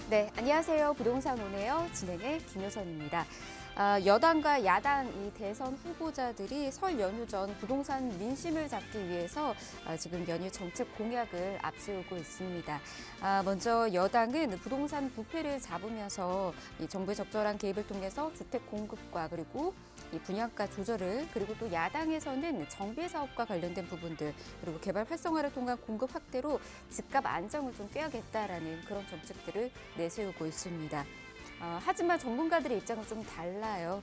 네, 안녕하세요. 부동산 오네요. 진행의 김효선입니다. 여당과 야당 이 대선 후보자들이 설 연휴 전 부동산 민심을 잡기 위해서 지금 연휴 정책 공약을 앞세우고 있습니다. 먼저 여당은 부동산 부패를 잡으면서 이 정부의 적절한 개입을 통해서 주택 공급과 그리고 이 분양가 조절을 그리고 또 야당에서는 정비 사업과 관련된 부분들 그리고 개발 활성화를 통한 공급 확대로 집값 안정을 좀 꾀하겠다라는 그런 정책들을 내세우고 있습니다. 하지만 전문가들의 입장은 좀 달라요.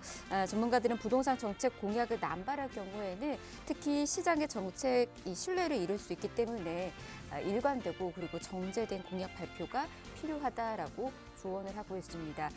전문가들은 부동산 정책 공약을 남발할 경우에는 특히 시장의 정책 신뢰를 잃을 수 있기 때문에 일관되고 그리고 정제된 공약 발표가 필요하다라고 조언을 하고 있습니다.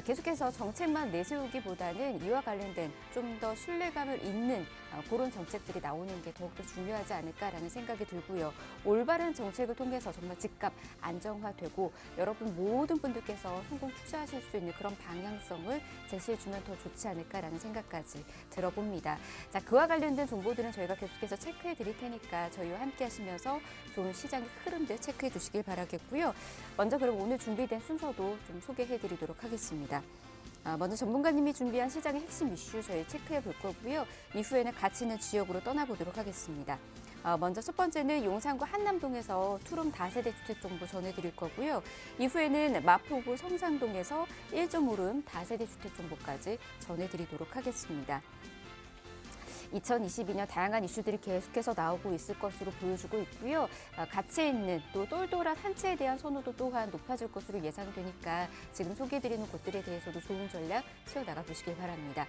계속해서 정책만 내세우기보다는 이와 관련된 좀 더 신뢰감을 잇는 그런 정책들이 나오는 게 더욱더 중요하지 않을까라는 생각이 들고요. 올바른 정책을 통해서 정말 집값 안정화되고 여러분 모든 분들께서 성공 투자하실 수 있는 그런 방향성을 제시해주면 더 좋지 않을까라는 생각까지 들어봅니다. 자, 그와 관련된 정보들은 저희가 계속해서 체크해 드릴 테니까 저희와 함께 하시면서 좋은 시장의 흐름들 체크해 주시길 바라겠고요. 먼저 그럼 오늘 준비된 순서도 좀 소개해 드리도록 하겠습니다. 먼저 전문가님이 준비한 시장의 핵심 이슈 저희 체크해 볼 거고요. 이후에는 가치 있는 지역으로 떠나보도록 하겠습니다. 먼저 첫 번째는 용산구 한남동에서 투룸 다세대 주택 정보 전해드릴 거고요. 이후에는 마포구 성산동에서 1.5룸 다세대 주택 정보까지 전해드리도록 하겠습니다. 2022년 다양한 이슈들이 계속해서 나오고 있을 것으로 보여주고 있고요. 가치 있는 또 똘똘한 한 채에 대한 선호도 또한 높아질 것으로 예상되니까 지금 소개해드리는 곳들에 대해서도 좋은 전략 세워나가 보시길 바랍니다.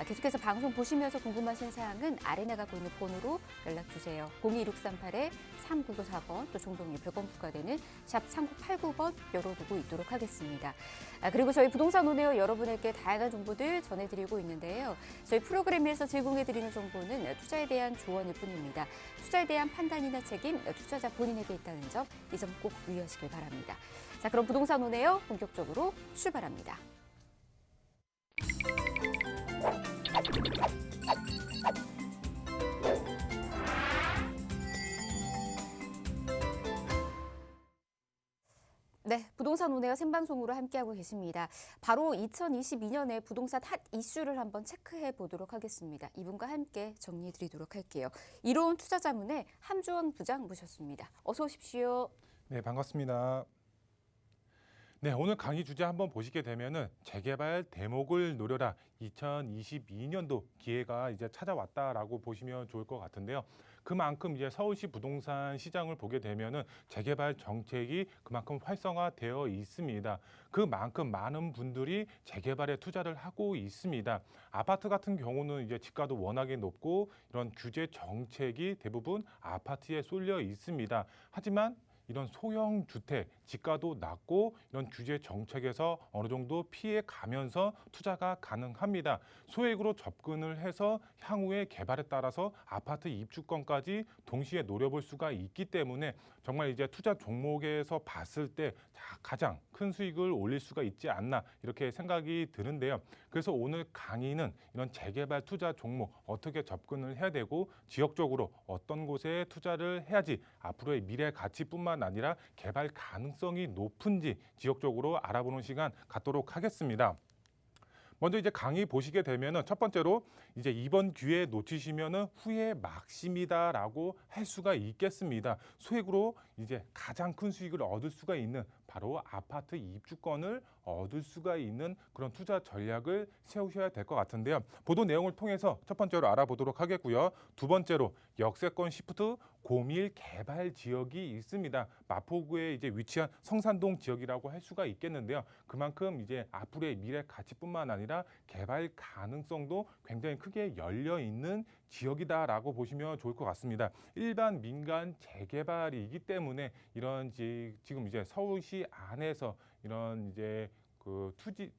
계속해서 방송 보시면서 궁금하신 사항은 아래 나가고 있는 번호로 연락주세요. 0263-8994번 또 종동이 100원 부과되는 샵 3989번 열어두고 있도록 하겠습니다. 그리고 저희 부동산 오네요 여러분에게 다양한 정보들 전해드리고 있는데요. 저희 프로그램에서 제공해드리는 정보는 투자에 대한 조언일 뿐입니다. 투자에 대한 판단이나 책임, 투자자 본인에게 있다는 점, 이 점 꼭 유의하시길 바랍니다. 자, 그럼 부동산 오네요 본격적으로 출발합니다. 네, 부동산 오네요 생방송으로 함께하고 계십니다. 바로 2022년에 부동산 핫 이슈를 한번 체크해 보도록 하겠습니다. 이분과 함께 정리해 드리도록 할게요. 이로운 투자자문의 함주원 부장 모셨습니다. 어서 오십시오. 네, 반갑습니다. 네, 오늘 강의 주제 한번 보시게 되면은 재개발 대목을 노려라 2022년도 기회가 이제 찾아왔다라고 보시면 좋을 것 같은데요. 그만큼 이제 서울시 부동산 시장을 보게 되면은 재개발 정책이 그만큼 활성화되어 있습니다. 그만큼 많은 분들이 재개발에 투자를 하고 있습니다. 아파트 같은 경우는 이제 집가도 워낙에 높고 이런 규제 정책이 대부분 아파트에 쏠려 있습니다. 하지만 이런 소형 주택, 집가도 낮고 이런 규제 정책에서 어느 정도 피해 가면서 투자가 가능합니다. 소액으로 접근을 해서 향후의 개발에 따라서 아파트 입주권까지 동시에 노려볼 수가 있기 때문에 정말 이제 투자 종목에서 봤을 때 가장 큰 수익을 올릴 수가 있지 않나 이렇게 생각이 드는데요. 그래서 오늘 강의는 이런 재개발 투자 종목 어떻게 접근을 해야 되고 지역적으로 어떤 곳에 투자를 해야지 앞으로의 미래 가치뿐만 아니라 개발 가능성이 높은지 지역적으로 알아보는 시간 갖도록 하겠습니다. 먼저 이제 강의 보시게 되면은 첫 번째로 이제 이번 기회 놓치시면은 후회 막심이다라고 할 수가 있겠습니다. 소액으로 이제 가장 큰 수익을 얻을 수가 있는 바로 아파트 입주권을 얻을 수가 있는 그런 투자 전략을 세우셔야 될 것 같은데요. 보도 내용을 통해서 첫 번째로 알아보도록 하겠고요. 두 번째로 역세권 시프트 고밀 개발 지역이 있습니다. 마포구에 이제 위치한 성산동 지역이라고 할 수가 있겠는데요. 그만큼 이제 앞으로의 미래 가치뿐만 아니라 개발 가능성도 굉장히 크게 열려 있는 지역이다라고 보시면 좋을 것 같습니다. 일반 민간 재개발이기 때문에 이런 지금 이제 서울시 안에서 이런 이제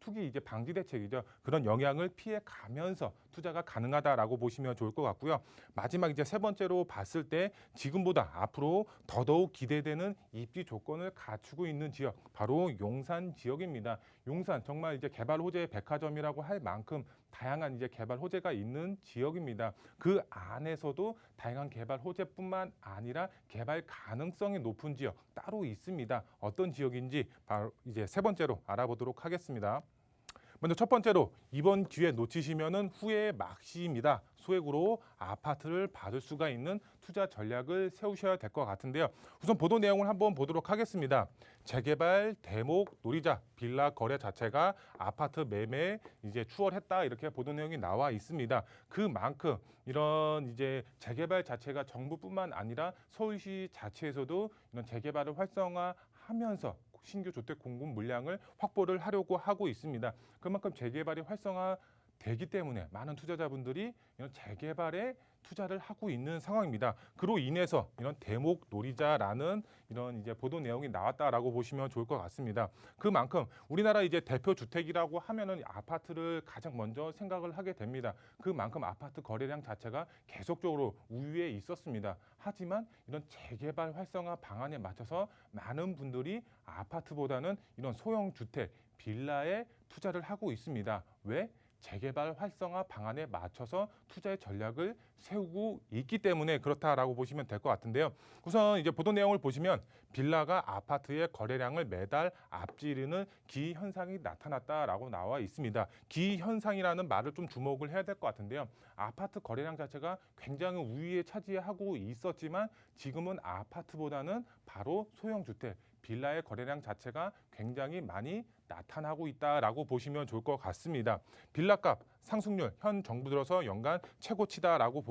투기 이제 방지 대책이죠. 그런 영향을 피해 가면서 투자가 가능하다라고 보시면 좋을 것 같고요. 마지막 이제 세 번째로 봤을 때 지금보다 앞으로 더더욱 기대되는 입지 조건을 갖추고 있는 지역, 바로 용산 지역입니다. 용산 정말 이제 개발 호재의 백화점이라고 할 만큼 다양한 이제 개발 호재가 있는 지역입니다. 그 안에서도 다양한 개발 호재뿐만 아니라 개발 가능성이 높은 지역 따로 있습니다. 어떤 지역인지 바로 이제 세 번째로 알아보도록 하겠습니다. 먼저 첫 번째로 이번 기회 놓치시면은 후회의 막시입니다. 소액으로 아파트를 받을 수가 있는 투자 전략을 세우셔야 될 것 같은데요. 우선 보도 내용을 한번 보도록 하겠습니다. 재개발, 대목, 놀이자, 빌라 거래 자체가 아파트 매매에 이제 추월했다 이렇게 보도 내용이 나와 있습니다. 그만큼 이런 이제 재개발 자체가 정부뿐만 아니라 서울시 자체에서도 이런 재개발을 활성화하면서 신규 주택 공급 물량을 확보를 하려고 하고 있습니다. 그만큼 재개발이 활성화되기 때문에 많은 투자자분들이 이런 재개발에 투자를 하고 있는 상황입니다. 그로 인해서 이런 대목 놀이자라는 이런 이제 보도 내용이 나왔다라고 보시면 좋을 것 같습니다. 그만큼 우리나라 이제 대표 주택이라고 하면은 아파트를 가장 먼저 생각을 하게 됩니다. 그만큼 아파트 거래량 자체가 계속적으로 우위에 있었습니다. 하지만 이런 재개발 활성화 방안에 맞춰서 많은 분들이 아파트보다는 이런 소형 주택, 빌라에 투자를 하고 있습니다. 왜? 재개발 활성화 방안에 맞춰서 투자의 전략을 세우고 있기 때문에 그렇다라고 보시면 될 것 같은데요. 우선 이제 보도 내용을 보시면 빌라가 아파트의 거래량을 매달 앞지르는 기현상이 나타났다라고 나와 있습니다. 기현상이라는 말을 좀 주목을 해야 될 것 같은데요. 아파트 거래량 자체가 굉장히 우위에 차지하고 있었지만 지금은 아파트보다는 바로 소형 주택, 빌라의 거래량 자체가 굉장히 많이 나타나고 있다라고 보시면 좋을 것 같습니다. 빌라값 상승률 현 정부 들어서 연간 최고치다라고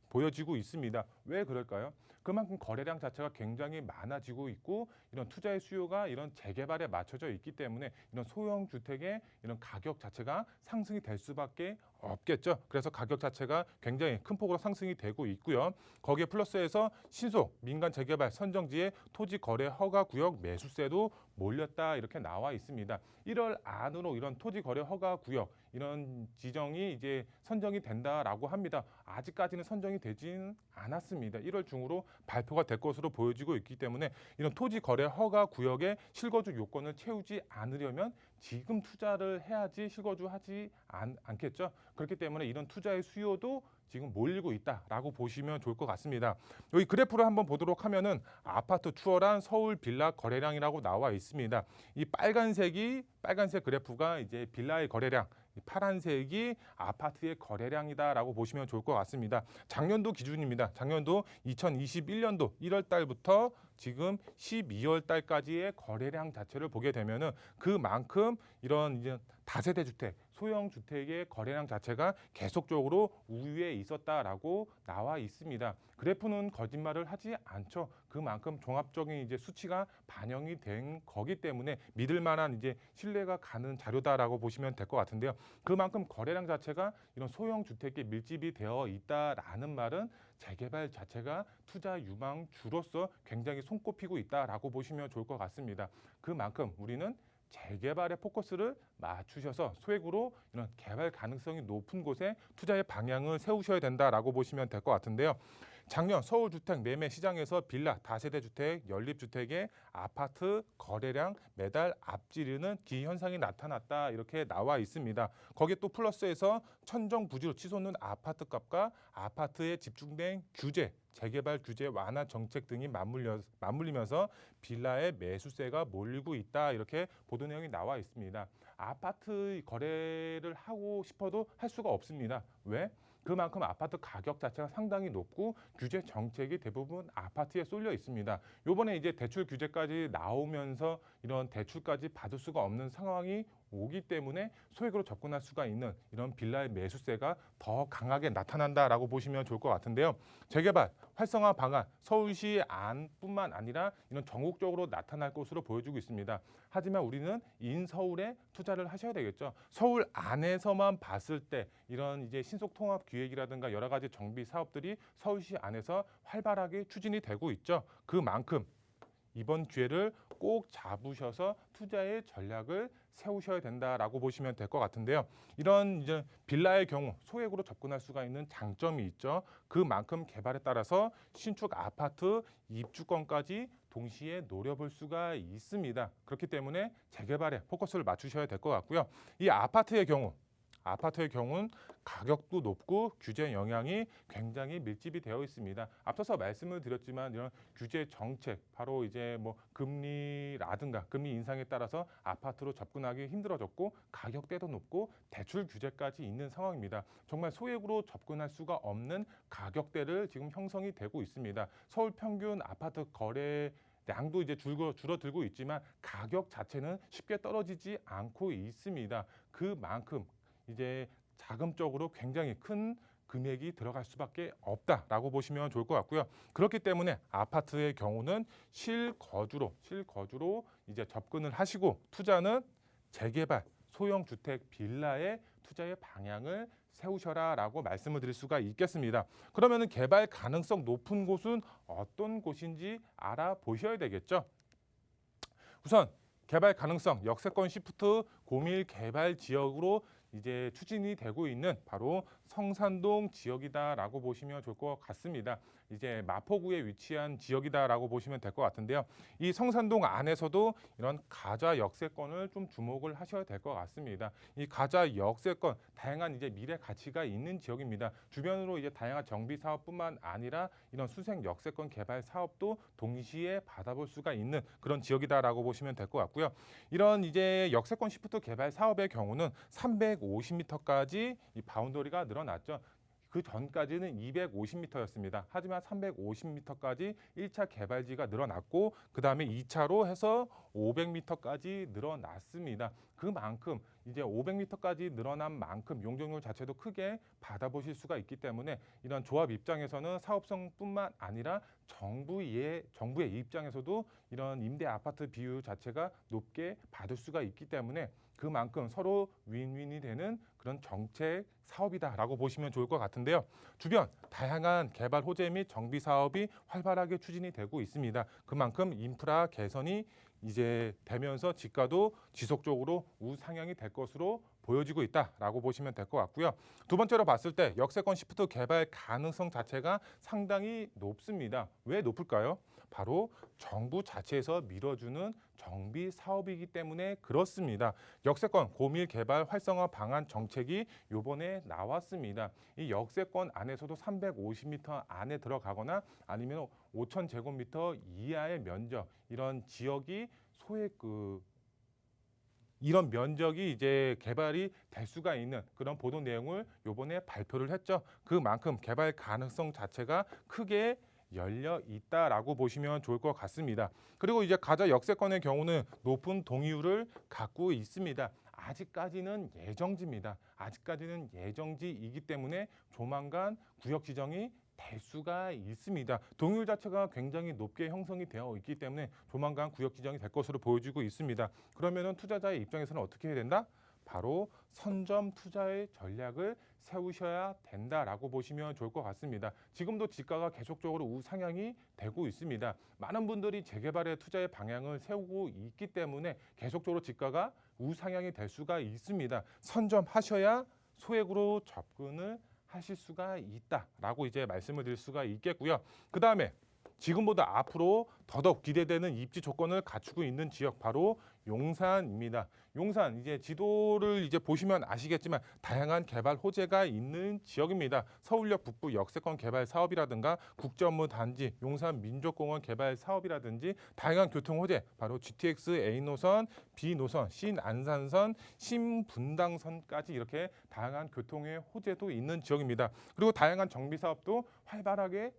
보여지고 있습니다. 왜 그럴까요? 그만큼 거래량 자체가 굉장히 많아지고 있고 이런 투자의 수요가 이런 재개발에 맞춰져 있기 때문에 이런 소형 주택의 이런 가격 자체가 상승이 될 수밖에 없겠죠. 그래서 가격 자체가 굉장히 큰 폭으로 상승이 되고 있고요. 거기에 플러스해서 신속 민간 재개발 선정지의 토지 거래 허가 구역 매수세도 몰렸다 이렇게 나와 있습니다. 1월 안으로 이런 토지 거래 허가 구역 이런 지정이 이제 선정이 된다라고 합니다. 아직까지는 선정이 되지는 않았습니다. 1월 중으로 발표가 될 것으로 보여지고 있기 때문에 이런 토지 거래 허가 구역의 실거주 요건을 채우지 않으려면 지금 투자를 해야지 실거주하지 않겠죠. 그렇기 때문에 이런 투자의 수요도 지금 몰리고 있다라고 보시면 좋을 것 같습니다. 여기 그래프를 한번 보도록 하면은 아파트 추월한 서울 빌라 거래량이라고 나와 있습니다. 이 빨간색 그래프가 이제 빌라의 거래량, 파란색이 아파트의 거래량이다라고 보시면 좋을 것 같습니다. 작년도 기준입니다. 작년도 2021년도 1월 달부터 지금 12월 달까지의 거래량 자체를 보게 되면은 그만큼 이런 이제 다세대 주택, 소형 주택의 거래량 자체가 계속적으로 우위에 있었다라고 나와 있습니다. 그래프는 거짓말을 하지 않죠. 그만큼 종합적인 이제 수치가 반영이 된 거기 때문에 믿을 만한 이제 신뢰가 가는 자료다라고 보시면 될 것 같은데요. 그만큼 거래량 자체가 이런 소형 주택에 밀집이 되어 있다라는 말은 재개발 자체가 투자 유망주로서 굉장히 손꼽히고 있다라고 보시면 좋을 것 같습니다. 그만큼 우리는 재개발에 포커스를 맞추셔서 소액으로 이런 개발 가능성이 높은 곳에 투자의 방향을 세우셔야 된다라고 보시면 될 것 같은데요. 작년 서울 주택 매매 시장에서 빌라, 다세대 주택, 연립 주택의 아파트 거래량 매달 앞지르는 기현상이 나타났다 이렇게 나와 있습니다. 거기에 또 플러스해서 천정부지로 치솟는 아파트 값과 아파트에 집중된 규제, 재개발 규제 완화 정책 등이 맞물리면서 빌라의 매수세가 몰리고 있다 이렇게 보도 내용이 나와 있습니다. 아파트 거래를 하고 싶어도 할 수가 없습니다. 왜? 그만큼 아파트 가격 자체가 상당히 높고 규제 정책이 대부분 아파트에 쏠려 있습니다. 요번에 이제 대출 규제까지 나오면서 이런 대출까지 받을 수가 없는 상황이 오기 때문에 소액으로 접근할 수가 있는 이런 빌라의 매수세가 더 강하게 나타난다라고 보시면 좋을 것 같은데요. 재개발 활성화 방안 서울시 안뿐만 아니라 이런 전국적으로 나타날 것으로 보여지고 있습니다. 하지만 우리는 인서울에 투자를 하셔야 되겠죠. 서울 안에서만 봤을 때 이런 이제 신속통합 기획이라든가 여러 가지 정비 사업들이 서울시 안에서 활발하게 추진이 되고 있죠. 그만큼 이번 기회를 꼭 잡으셔서 투자의 전략을 세우셔야 된다라고 보시면 될 것 같은데요. 이런 이제 빌라의 경우 소액으로 접근할 수가 있는 장점이 있죠. 그만큼 개발에 따라서 신축 아파트 입주권까지 동시에 노려볼 수가 있습니다. 그렇기 때문에 재개발에 포커스를 맞추셔야 될 것 같고요. 이 아파트의 경우는 가격도 높고 규제 영향이 굉장히 밀집이 되어 있습니다. 앞서서 말씀을 드렸지만 이런 규제 정책, 바로 이제 뭐 금리라든가 금리 인상에 따라서 아파트로 접근하기 힘들어졌고 가격대도 높고 대출 규제까지 있는 상황입니다. 정말 소액으로 접근할 수가 없는 가격대를 지금 형성이 되고 있습니다. 서울 평균 아파트 거래 양도 이제 줄어들고 있지만 가격 자체는 쉽게 떨어지지 않고 있습니다. 그만큼 이제 자금적으로 굉장히 큰 금액이 들어갈 수밖에 없다라고 보시면 좋을 것 같고요. 그렇기 때문에 아파트의 경우는 실거주로 이제 접근을 하시고 투자는 재개발, 소형 주택 빌라의 투자의 방향을 세우셔라라고 말씀을 드릴 수가 있겠습니다. 그러면은 개발 가능성 높은 곳은 어떤 곳인지 알아보셔야 되겠죠. 우선 개발 가능성 역세권 시프트 고밀 개발 지역으로 이제 추진이 되고 있는 바로 성산동 지역이다라고 보시면 좋을 것 같습니다. 이제 마포구에 위치한 지역이다라고 보시면 될 것 같은데요. 이 성산동 안에서도 이런 가자 역세권을 좀 주목을 하셔야 될 것 같습니다. 이 가자 역세권 다양한 이제 미래 가치가 있는 지역입니다. 주변으로 이제 다양한 정비 사업뿐만 아니라 이런 수생 역세권 개발 사업도 동시에 받아볼 수가 있는 그런 지역이다라고 보시면 될 것 같고요. 이런 이제 역세권 시프트 개발 사업의 경우는 350m까지 이 바운더리가 늘어났죠. 그 전까지는 250m였습니다. 하지만 350m까지 1차 개발지가 늘어났고 그 다음에 2차로 해서 500m까지 늘어났습니다. 그만큼 이제 500m까지 늘어난 만큼 용적률 자체도 크게 받아보실 수가 있기 때문에 이런 조합 입장에서는 사업성뿐만 아니라 정부의 입장에서도 이런 임대 아파트 비율 자체가 높게 받을 수가 있기 때문에 그만큼 서로 윈윈이 되는 그런 정책 사업이다라고 보시면 좋을 것 같은데요. 주변 다양한 개발 호재 및 정비 사업이 활발하게 추진이 되고 있습니다. 그만큼 인프라 개선이 이제 되면서 지가도 지속적으로 우상향이 될 것으로 보여지고 있다라고 보시면 될 것 같고요. 두 번째로 봤을 때 역세권 시프트 개발 가능성 자체가 상당히 높습니다. 왜 높을까요? 바로 정부 자체에서 밀어주는 정비 사업이기 때문에 그렇습니다. 역세권 고밀 개발 활성화 방안 정책이 요번에 나왔습니다. 이 역세권 안에서도 350m 안에 들어가거나 아니면 5,000제곱미터 이하의 면적 이런 지역이 소액 이런 면적이 이제 개발이 될 수가 있는 그런 보도 내용을 요번에 발표를 했죠. 그만큼 개발 가능성 자체가 크게 열려 있다라고 보시면 좋을 것 같습니다. 그리고 이제 가자 역세권의 경우는 높은 동의율을 갖고 있습니다. 아직까지는 예정지입니다. 아직까지는 예정지이기 때문에 조만간 구역 지정이 될 수가 있습니다. 동의율 자체가 굉장히 높게 형성이 되어 있기 때문에 조만간 구역 지정이 될 것으로 보여지고 있습니다. 그러면은 투자자의 입장에서는 어떻게 해야 된다? 바로 선점 투자의 전략을 세우셔야 된다라고 보시면 좋을 것 같습니다. 지금도 지가가 계속적으로 우상향이 되고 있습니다. 많은 분들이 재개발의 투자의 방향을 세우고 있기 때문에 계속적으로 지가가 우상향이 될 수가 있습니다. 선점하셔야 소액으로 접근을 하실 수가 있다라고 이제 말씀을 드릴 수가 있겠고요. 그 다음에 지금보다 앞으로 더더욱 기대되는 입지 조건을 갖추고 있는 지역 바로 용산입니다. 용산 이제 지도를 이제 보시면 아시겠지만 다양한 개발 호재가 있는 지역입니다. 서울역 북부 역세권 개발 사업이라든가 국제업무 단지, 용산 민족공원 개발 사업이라든지 다양한 교통 호재 바로 GTX A 노선, B 노선, 신안산선, 신분당선까지 이렇게 다양한 교통의 호재도 있는 지역입니다. 그리고 다양한 정비 사업도 활발하게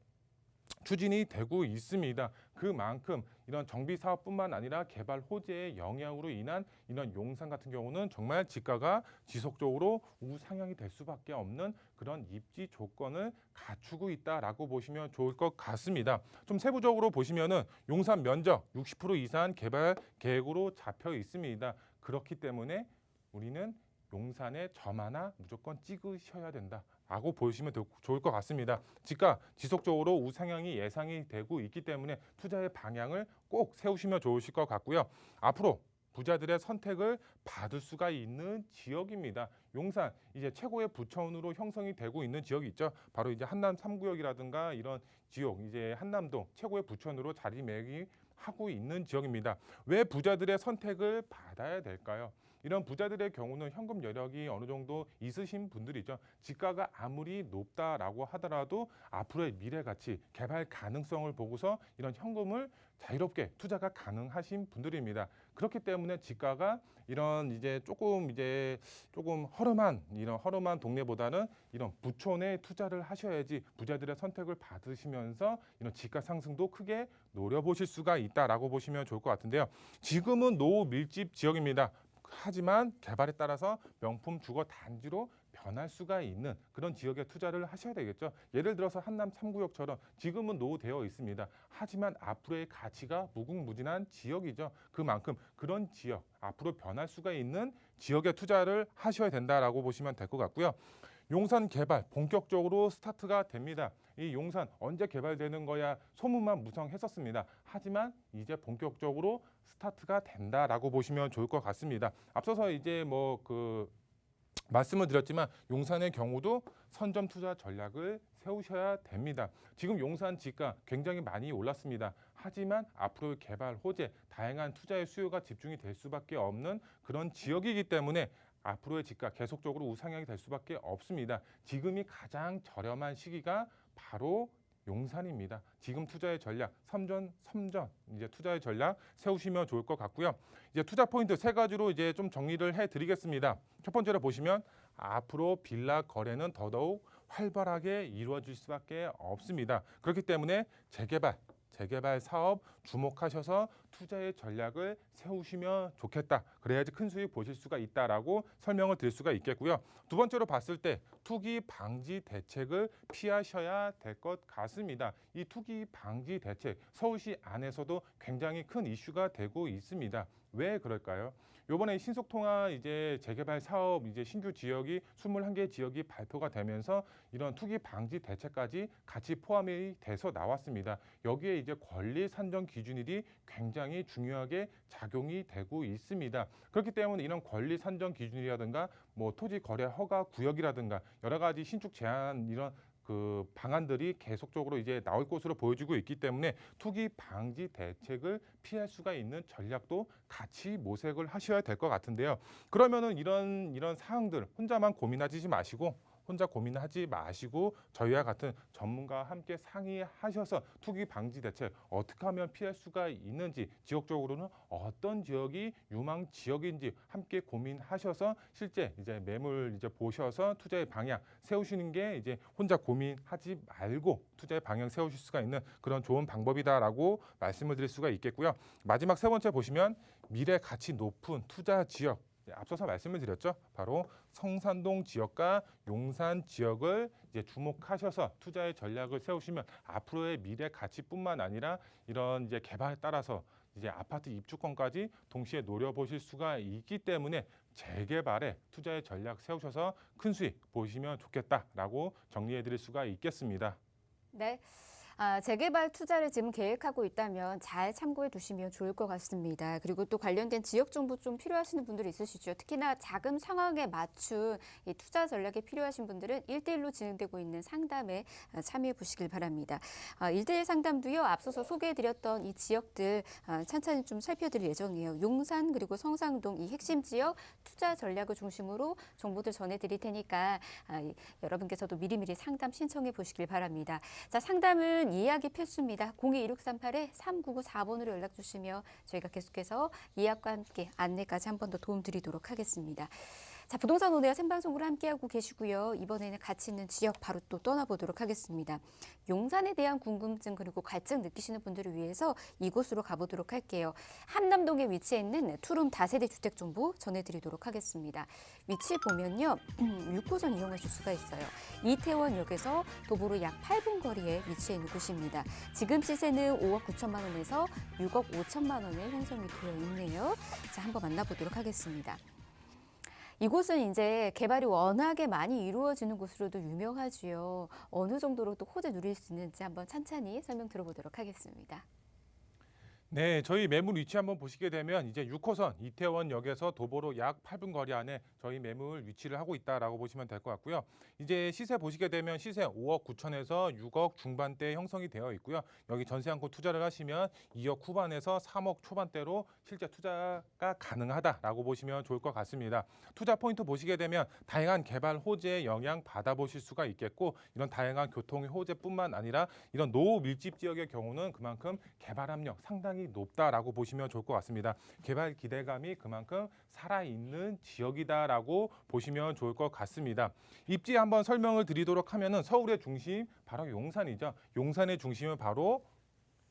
추진이 되고 있습니다. 그만큼 이런 정비 사업뿐만 아니라 개발 호재의 영향으로 인한 이런 용산 같은 경우는 정말 지가가 지속적으로 우상향이 될 수밖에 없는 그런 입지 조건을 갖추고 있다라고 보시면 좋을 것 같습니다. 좀 세부적으로 보시면은 용산 면적 60% 이상 개발 계획으로 잡혀 있습니다. 그렇기 때문에 우리는 용산에 점 하나 무조건 찍으셔야 된다. 라고 보시면 좋을 것 같습니다. 지가 지속적으로 우상향이 예상이 되고 있기 때문에 투자의 방향을 꼭 세우시면 좋으실 것 같고요. 앞으로 부자들의 선택을 받을 수가 있는 지역입니다. 용산 이제 최고의 부천으로 형성이 되고 있는 지역이 있죠. 바로 이제 한남 3구역이라든가 이런 지역, 이제 한남동 최고의 부천으로 자리매김하고 있는 지역입니다. 왜 부자들의 선택을 받아야 될까요? 이런 부자들의 경우는 현금 여력이 어느 정도 있으신 분들이죠. 지가가 아무리 높다라고 하더라도 앞으로의 미래 가치, 개발 가능성을 보고서 이런 현금을 자유롭게 투자가 가능하신 분들입니다. 그렇기 때문에 지가가 이런 이제 조금 허름한 동네보다는 이런 부촌에 투자를 하셔야지 부자들의 선택을 받으시면서 이런 지가 상승도 크게 노려보실 수가 있다라고 보시면 좋을 것 같은데요. 지금은 노후 밀집 지역입니다. 하지만 개발에 따라서 명품 주거 단지로 변할 수가 있는 그런 지역에 투자를 하셔야 되겠죠. 예를 들어서 한남 3구역처럼 지금은 노후되어 있습니다. 하지만 앞으로의 가치가 무궁무진한 지역이죠. 그만큼 그런 지역, 앞으로 변할 수가 있는 지역에 투자를 하셔야 된다라고 보시면 될 것 같고요. 용산 개발 본격적으로 스타트가 됩니다. 이 용산 언제 개발되는 거야 소문만 무성했었습니다. 하지만 이제 본격적으로 스타트가 된다라고 보시면 좋을 것 같습니다. 앞서서 이제 말씀을 드렸지만 용산의 경우도 선점 투자 전략을 세우셔야 됩니다. 지금 용산 지가 굉장히 많이 올랐습니다. 하지만 앞으로의 개발 호재, 다양한 투자의 수요가 집중이 될 수밖에 없는 그런 지역이기 때문에 앞으로의 지가 계속적으로 우상향이 될 수밖에 없습니다. 지금이 가장 저렴한 시기가 바로 용산입니다. 지금 투자의 전략, 섬전 이제 투자의 전략 세우시면 좋을 것 같고요. 이제 투자 포인트 세 가지로 이제 좀 정리를 해드리겠습니다. 첫 번째로 보시면 앞으로 빌라 거래는 더더욱 활발하게 이루어질 수밖에 없습니다. 그렇기 때문에 재개발 사업 주목하셔서 투자의 전략을 세우시면 좋겠다. 그래야지 큰 수익 보실 수가 있다라고 설명을 드릴 수가 있겠고요. 두 번째로 봤을 때 투기 방지 대책을 피하셔야 될 것 같습니다. 이 투기 방지 대책 서울시 안에서도 굉장히 큰 이슈가 되고 있습니다. 왜 그럴까요? 요번에 신속통화 이제 재개발 사업 이제 신규 지역이 21개 지역이 발표가 되면서 이런 투기 방지 대책까지 같이 포함이 돼서 나왔습니다. 여기에 이제 권리 산정 기준일이 굉장히 중요하게 작용이 되고 있습니다. 그렇기 때문에 이런 권리 산정 기준이라든가 토지 거래 허가 구역이라든가 여러 가지 신축 제한 이런 방안들이 계속적으로 이제 나올 것으로 보여지고 있기 때문에 투기 방지 대책을 피할 수가 있는 전략도 같이 모색을 하셔야 될 것 같은데요. 그러면은 이런 사항들 혼자만 고민하지 마시고 저희와 같은 전문가와 함께 상의하셔서 투기 방지 대책 어떻게 하면 피할 수가 있는지 지역적으로는 어떤 지역이 유망 지역인지 함께 고민하셔서 실제 이제 매물 이제 보셔서 투자의 방향 세우시는 게 이제 혼자 고민하지 말고 투자의 방향 세우실 수가 있는 그런 좋은 방법이다라고 말씀을 드릴 수가 있겠고요. 마지막 세 번째 보시면 미래 가치 높은 투자 지역 앞서서 말씀을 드렸죠. 바로 성산동 지역과 용산 지역을 이제 주목하셔서 투자의 전략을 세우시면 앞으로의 미래 가치뿐만 아니라 이런 이제 개발에 따라서 이제 아파트 입주권까지 동시에 노려보실 수가 있기 때문에 재개발에 투자의 전략 세우셔서 큰 수익 보시면 좋겠다라고 정리해드릴 수가 있겠습니다. 네. 재개발 투자를 지금 계획하고 있다면 잘 참고해 두시면 좋을 것 같습니다. 그리고 또 관련된 지역 정보 좀 필요하시는 분들이 있으시죠. 특히나 자금 상황에 맞춘 이 투자 전략이 필요하신 분들은 1대1로 진행되고 있는 상담에 참여해 보시길 바랍니다. 1대1 상담도요. 앞서서 소개해드렸던 이 지역들 찬찬히 좀 살펴드릴 예정이에요. 용산 그리고 성상동 이 핵심 지역 투자 전략을 중심으로 정보들 전해드릴 테니까 여러분께서도 미리미리 상담 신청해 보시길 바랍니다. 자, 상담은 예약이 필수입니다. 02-1638-3994번으로 연락 주시며 저희가 계속해서 예약과 함께 안내까지 한 번 더 도움드리도록 하겠습니다. 자, 부동산 오네어 생방송으로 함께하고 계시고요. 이번에는 가치 있는 지역 바로 또 떠나보도록 하겠습니다. 용산에 대한 궁금증 그리고 갈증 느끼시는 분들을 위해서 이곳으로 가보도록 할게요. 함남동에 위치해 있는 투룸 다세대 주택 정보 전해드리도록 하겠습니다. 위치 보면요. 6호선 이용하실 수가 있어요. 이태원역에서 도보로 약 8분 거리에 위치해 있는 곳입니다. 지금 시세는 5억 9천만 원에서 6억 5천만 원에 형성이 되어 있네요. 자, 한번 만나보도록 하겠습니다. 이곳은 이제 개발이 워낙에 많이 이루어지는 곳으로도 유명하지요. 어느 정도로 또 호재 누릴 수 있는지 한번 찬찬히 설명 들어보도록 하겠습니다. 네, 저희 매물 위치 한번 보시게 되면 이제 6호선 이태원역에서 도보로 약 8분 거리 안에 저희 매물 위치를 하고 있다라고 보시면 될 것 같고요. 이제 시세 보시게 되면 시세 5억 9천에서 6억 중반대 형성이 되어 있고요. 여기 전세 안고 투자를 하시면 2억 후반에서 3억 초반대로 실제 투자가 가능하다라고 보시면 좋을 것 같습니다. 투자 포인트 보시게 되면 다양한 개발 호재에 영향 받아보실 수가 있겠고, 이런 다양한 교통의 호재뿐만 아니라 이런 노후 밀집 지역의 경우는 그만큼 개발 압력 상당히 높다라고 보시면 좋을 것 같습니다. 개발 기대감이 그만큼 살아있는 지역이다라고 보시면 좋을 것 같습니다. 입지 한번 설명을 드리도록 하면은 서울의 중심 바로 용산이죠. 용산의 중심은 바로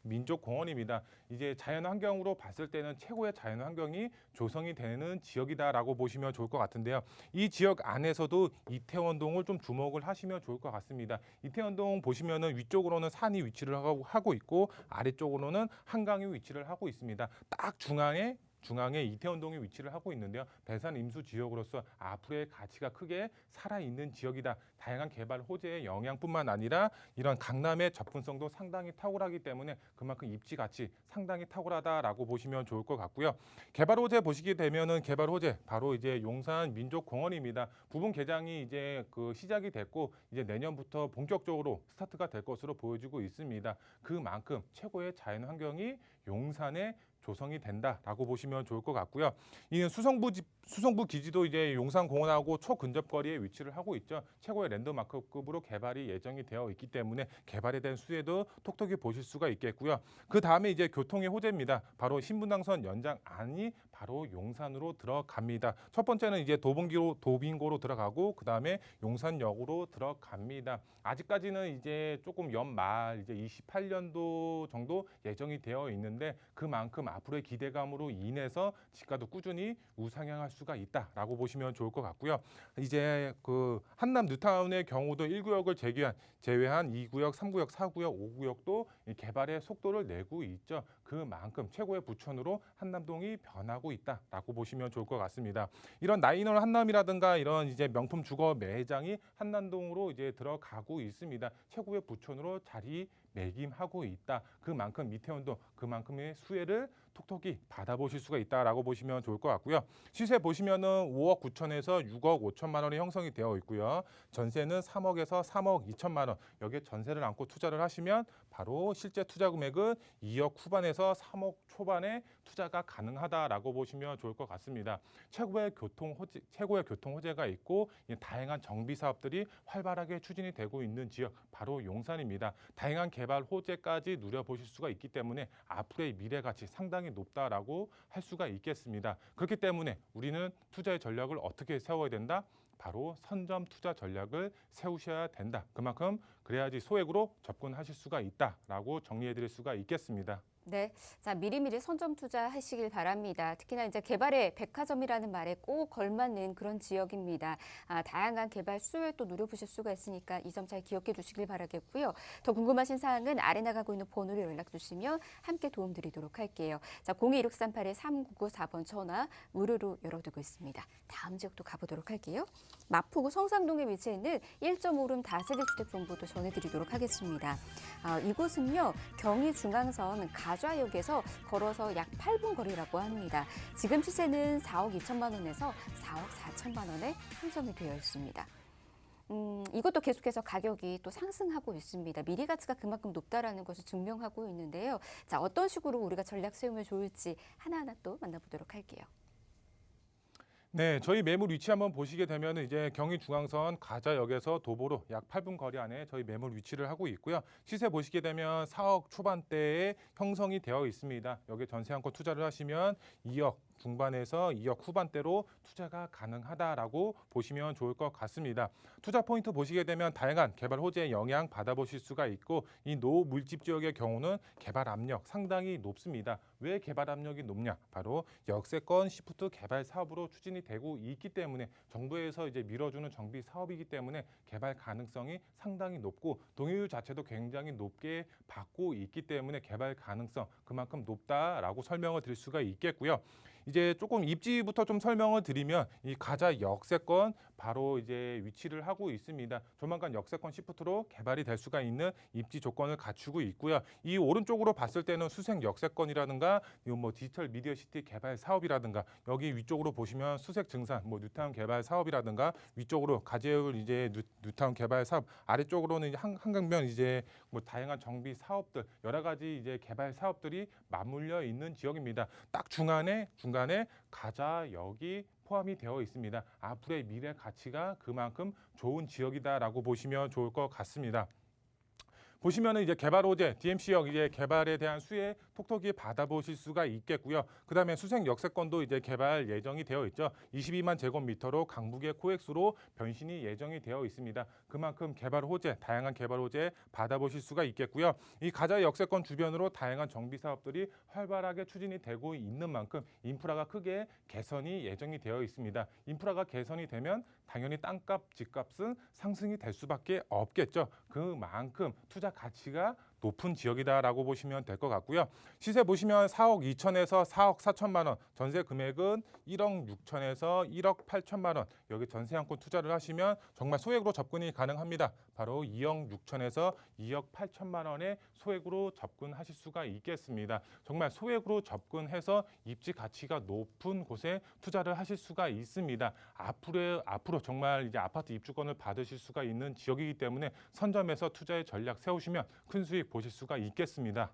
민족공원입니다. 이제 자연환경으로 봤을 때는 최고의 자연환경이 조성이 되는 지역이다라고 보시면 좋을 것 같은데요. 이 지역 안에서도 이태원동을 좀 주목을 하시면 좋을 것 같습니다. 이태원동 보시면은 위쪽으로는 산이 위치를 하고 있고 아래쪽으로는 한강이 위치를 하고 있습니다. 딱 중앙에 이태원동이 위치를 하고 있는데요. 배산 임수 지역으로서 앞으로의 가치가 크게 살아있는 지역이다. 다양한 개발 호재의 영향뿐만 아니라 이런 강남의 접근성도 상당히 탁월하기 때문에 그만큼 입지 가치 상당히 탁월하다라고 보시면 좋을 것 같고요. 개발 호재 보시게 되면은 개발 호재 바로 이제 용산 민족공원입니다. 부분 개장이 이제 시작이 됐고 이제 내년부터 본격적으로 스타트가 될 것으로 보여지고 있습니다. 그만큼 최고의 자연 환경이 용산에 조성이 된다라고 보시면 좋을 것 같고요. 이 수성부 기지도 이제 용산공원하고 초근접 거리에 위치를 하고 있죠. 최고의 랜드마크급으로 개발이 예정이 되어 있기 때문에 개발에 대한 수혜도 톡톡히 보실 수가 있겠고요. 그 다음에 이제 교통의 호재입니다. 바로 신분당선 연장 안이 바로 용산으로 들어갑니다. 첫 번째는 이제 도빙고로 들어가고 그 다음에 용산역으로 들어갑니다. 아직까지는 이제 조금 연말 이제 28년도 정도 예정이 되어 있는데 그만큼 앞으로의 기대감으로 인해서 지가도 꾸준히 우상향할 수가 있다라고 보시면 좋을 것 같고요. 이제 한남 뉴타운의 경우도 1구역을 제외한 2구역, 3구역, 4구역, 5구역도 개발의 속도를 내고 있죠. 그만큼 최고의 부천으로 한남동이 변하고 있다라고 보시면 좋을 것 같습니다. 이런 나인원 한남이라든가 이런 이제 명품 주거 매장이 한남동으로 이제 들어가고 있습니다. 최고의 부천으로 자리매김하고 있다. 그만큼 이태원도 그만큼의 수혜를 톡톡히 받아보실 수가 있다라고 보시면 좋을 것 같고요. 시세 보시면은 5억 9천에서 6억 5천만 원이 형성이 되어 있고요. 전세는 3억에서 3억 2천만 원. 여기에 전세를 안고 투자를 하시면 바로 실제 투자 금액은 2억 후반에서 3억 초반에 투자가 가능하다라고 보시면 좋을 것 같습니다. 최고의 교통 호재가 있고 다양한 정비 사업들이 활발하게 추진이 되고 있는 지역 바로 용산입니다. 다양한 개발 호재까지 누려보실 수가 있기 때문에 앞으로의 미래 가치 상당히 높다라고 할 수가 있겠습니다. 그렇기 때문에 우리는 투자의 전략을 어떻게 세워야 된다? 바로 선점 투자 전략을 세우셔야 된다. 그만큼 그래야지 소액으로 접근하실 수가 있다라고 정리해 드릴 수가 있겠습니다. 네, 자 미리미리 선점 투자하시길 바랍니다. 특히나 이제 개발의 백화점이라는 말에 꼭 걸맞는 그런 지역입니다. 다양한 개발 수요에 또 누려보실 수가 있으니까 이 점 잘 기억해 두시길 바라겠고요. 더 궁금하신 사항은 아래 나가고 있는 번호로 연락 주시면 함께 도움드리도록 할게요. 자 02-163-3994번 전화 무료로 열어두고 있습니다. 다음 지역도 가보도록 할게요. 마포구 성상동에 위치해 있는 1.5룸 다세대 주택 정보도 전해드리도록 하겠습니다. 이곳은요 경의중앙선 가좌역에서 걸어서 약 8분 거리라고 합니다. 지금 시세는 4억 2천만 원에서 4억 4천만 원에 형성이 되어 있습니다. 이것도 계속해서 가격이 또 상승하고 있습니다. 미래 가치가 그만큼 높다라는 것을 증명하고 있는데요. 자, 어떤 식으로 우리가 전략 세우면 좋을지 하나하나 또 만나보도록 할게요. 네, 저희 매물 위치 한번 보시게 되면 이제 경의중앙선 가좌역에서 도보로 약 8분 거리 안에 저희 매물 위치를 하고 있고요. 시세 보시게 되면 4억 초반대에 형성이 되어 있습니다. 여기 전세 한건 투자를 하시면 2억 중반에서 2억 후반대로 투자가 가능하다라고 보시면 좋을 것 같습니다. 투자 포인트 보시게 되면 다양한 개발 호재에 영향 받아보실 수가 있고 이 노후 물집 지역의 경우는 개발 압력 상당히 높습니다. 왜 개발 압력이 높냐? 바로 역세권 시프트 개발 사업으로 추진이 되고 있기 때문에 정부에서 이제 밀어주는 정비 사업이기 때문에 개발 가능성이 상당히 높고 동의율 자체도 굉장히 높게 받고 있기 때문에 개발 가능성 그만큼 높다라고 설명을 드릴 수가 있겠고요. 이제 조금 입지부터 좀 설명을 드리면 이 가자 역세권 바로 이제 위치를 하고 있습니다. 조만간 역세권 시프트로 개발이 될 수가 있는 입지 조건을 갖추고 있고요. 이 오른쪽으로 봤을 때는 수색 역세권이라든가 뭐 디지털 미디어 시티 개발 사업이라든가 여기 위쪽으로 보시면 수색 증산, 뭐 뉴타운 개발 사업이라든가 위쪽으로 가재울 이제 뉴타운 개발 사업, 아래쪽으로는 이제 한강변 이제 뭐 다양한 정비 사업들 여러 가지 이제 개발 사업들이 맞물려 있는 지역입니다. 딱 중간에 가자역이 포함이 되어 있습니다. 앞으로의 미래 가치가 그만큼 좋은 지역이다라고 보시면 좋을 것 같습니다. 보시면은 이제 개발 호재, DMC역 이제 개발에 대한 수혜 톡톡히 받아보실 수가 있겠고요. 그다음에 수색 역세권도 이제 개발 예정이 되어 있죠. 22만 제곱미터로 강북의 코엑스로 변신이 예정이 되어 있습니다. 그만큼 개발 호재, 다양한 개발 호재 받아보실 수가 있겠고요. 이 가자 역세권 주변으로 다양한 정비 사업들이 활발하게 추진이 되고 있는 만큼 인프라가 크게 개선이 예정이 되어 있습니다. 인프라가 개선이 되면 당연히 땅값, 집값은 상승이 될 수밖에 없겠죠. 그만큼 투자 가치가 높은 지역이다라고 보시면 될 것 같고요. 시세 보시면 4억 2천에서 4억 4천만 원, 전세 금액은 1억 6천에서 1억 8천만 원. 여기 전세양권 투자를 하시면 정말 소액으로 접근이 가능합니다. 바로 2억 6천에서 2억 8천만 원의 소액으로 접근하실 수가 있겠습니다. 정말 소액으로 접근해서 입지 가치가 높은 곳에 투자를 하실 수가 있습니다. 앞으로 정말 이제 아파트 입주권을 받으실 수가 있는 지역이기 때문에 선점해서 투자의 전략 세우시면 큰 수익 보실 수가 있겠습니다.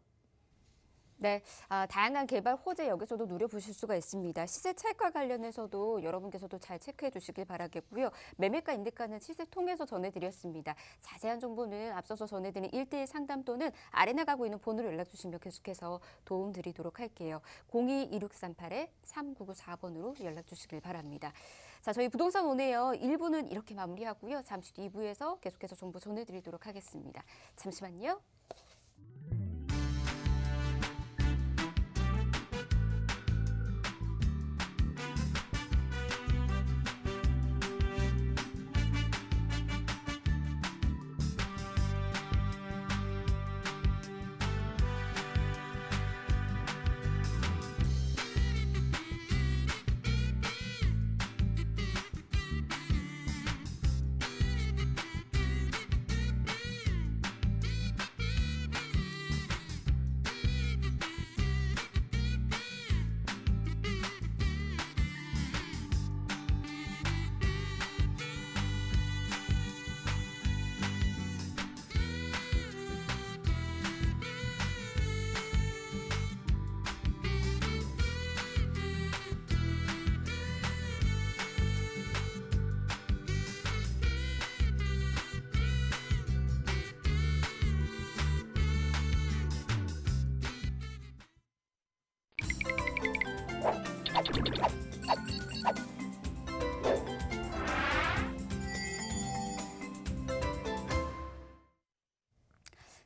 네, 다양한 개발 호재 여기서도 누려보실 수가 있습니다. 시세 차익과 관련해서도 여러분께서도 잘 체크해 주시길 바라겠고요. 매매가 인대가는 시세 통해서 전해드렸습니다. 자세한 정보는 앞서서 전해드린 1대1 상담 또는 아래 나가고 있는 번호로 연락 주시면 계속해서 도움 드리도록 할게요. 02-2638-3994번으로 연락 주시길 바랍니다. 자, 저희 부동산 오네요. 1부는 이렇게 마무리하고요. 잠시 뒤 2부에서 계속해서 정보 전해드리도록 하겠습니다. 잠시만요.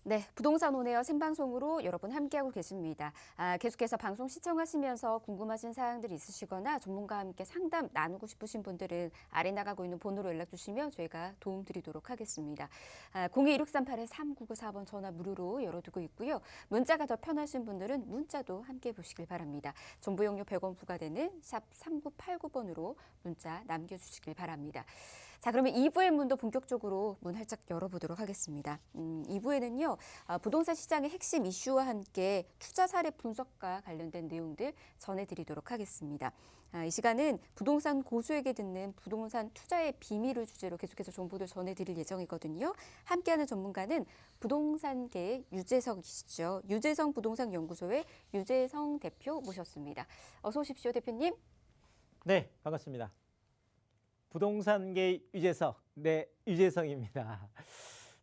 네, 부동산 오네요 생방송으로 여러분 함께하고 계십니다. 계속해서 방송 시청하시면서 궁금하신 사항들이 있으시거나 전문가와 함께 상담 나누고 싶으신 분들은 아래 나가고 있는 번호로 연락 주시면 저희가 도움 드리도록 하겠습니다. 02-2638-3994번 전화 무료로 열어두고 있고요. 문자가 더 편하신 분들은 문자도 함께 보시길 바랍니다. 정보 용료 100원 부과되는 샵 3989번으로 문자 남겨주시길 바랍니다. 자, 그러면 2부의 문도 본격적으로 문 활짝 열어보도록 하겠습니다. 2부에는요, 부동산 시장의 핵심 이슈와 함께 투자 사례 분석과 관련된 내용들 전해드리도록 하겠습니다. 이 시간은 부동산 고수에게 듣는 부동산 투자의 비밀을 주제로 계속해서 정보를 전해드릴 예정이거든요. 함께하는 전문가는 부동산계의 유재석이시죠. 유재성 부동산연구소의 유재성 대표 모셨습니다. 어서 오십시오, 대표님. 네, 반갑습니다. 부동산계 유재석, 네, 유재성입니다.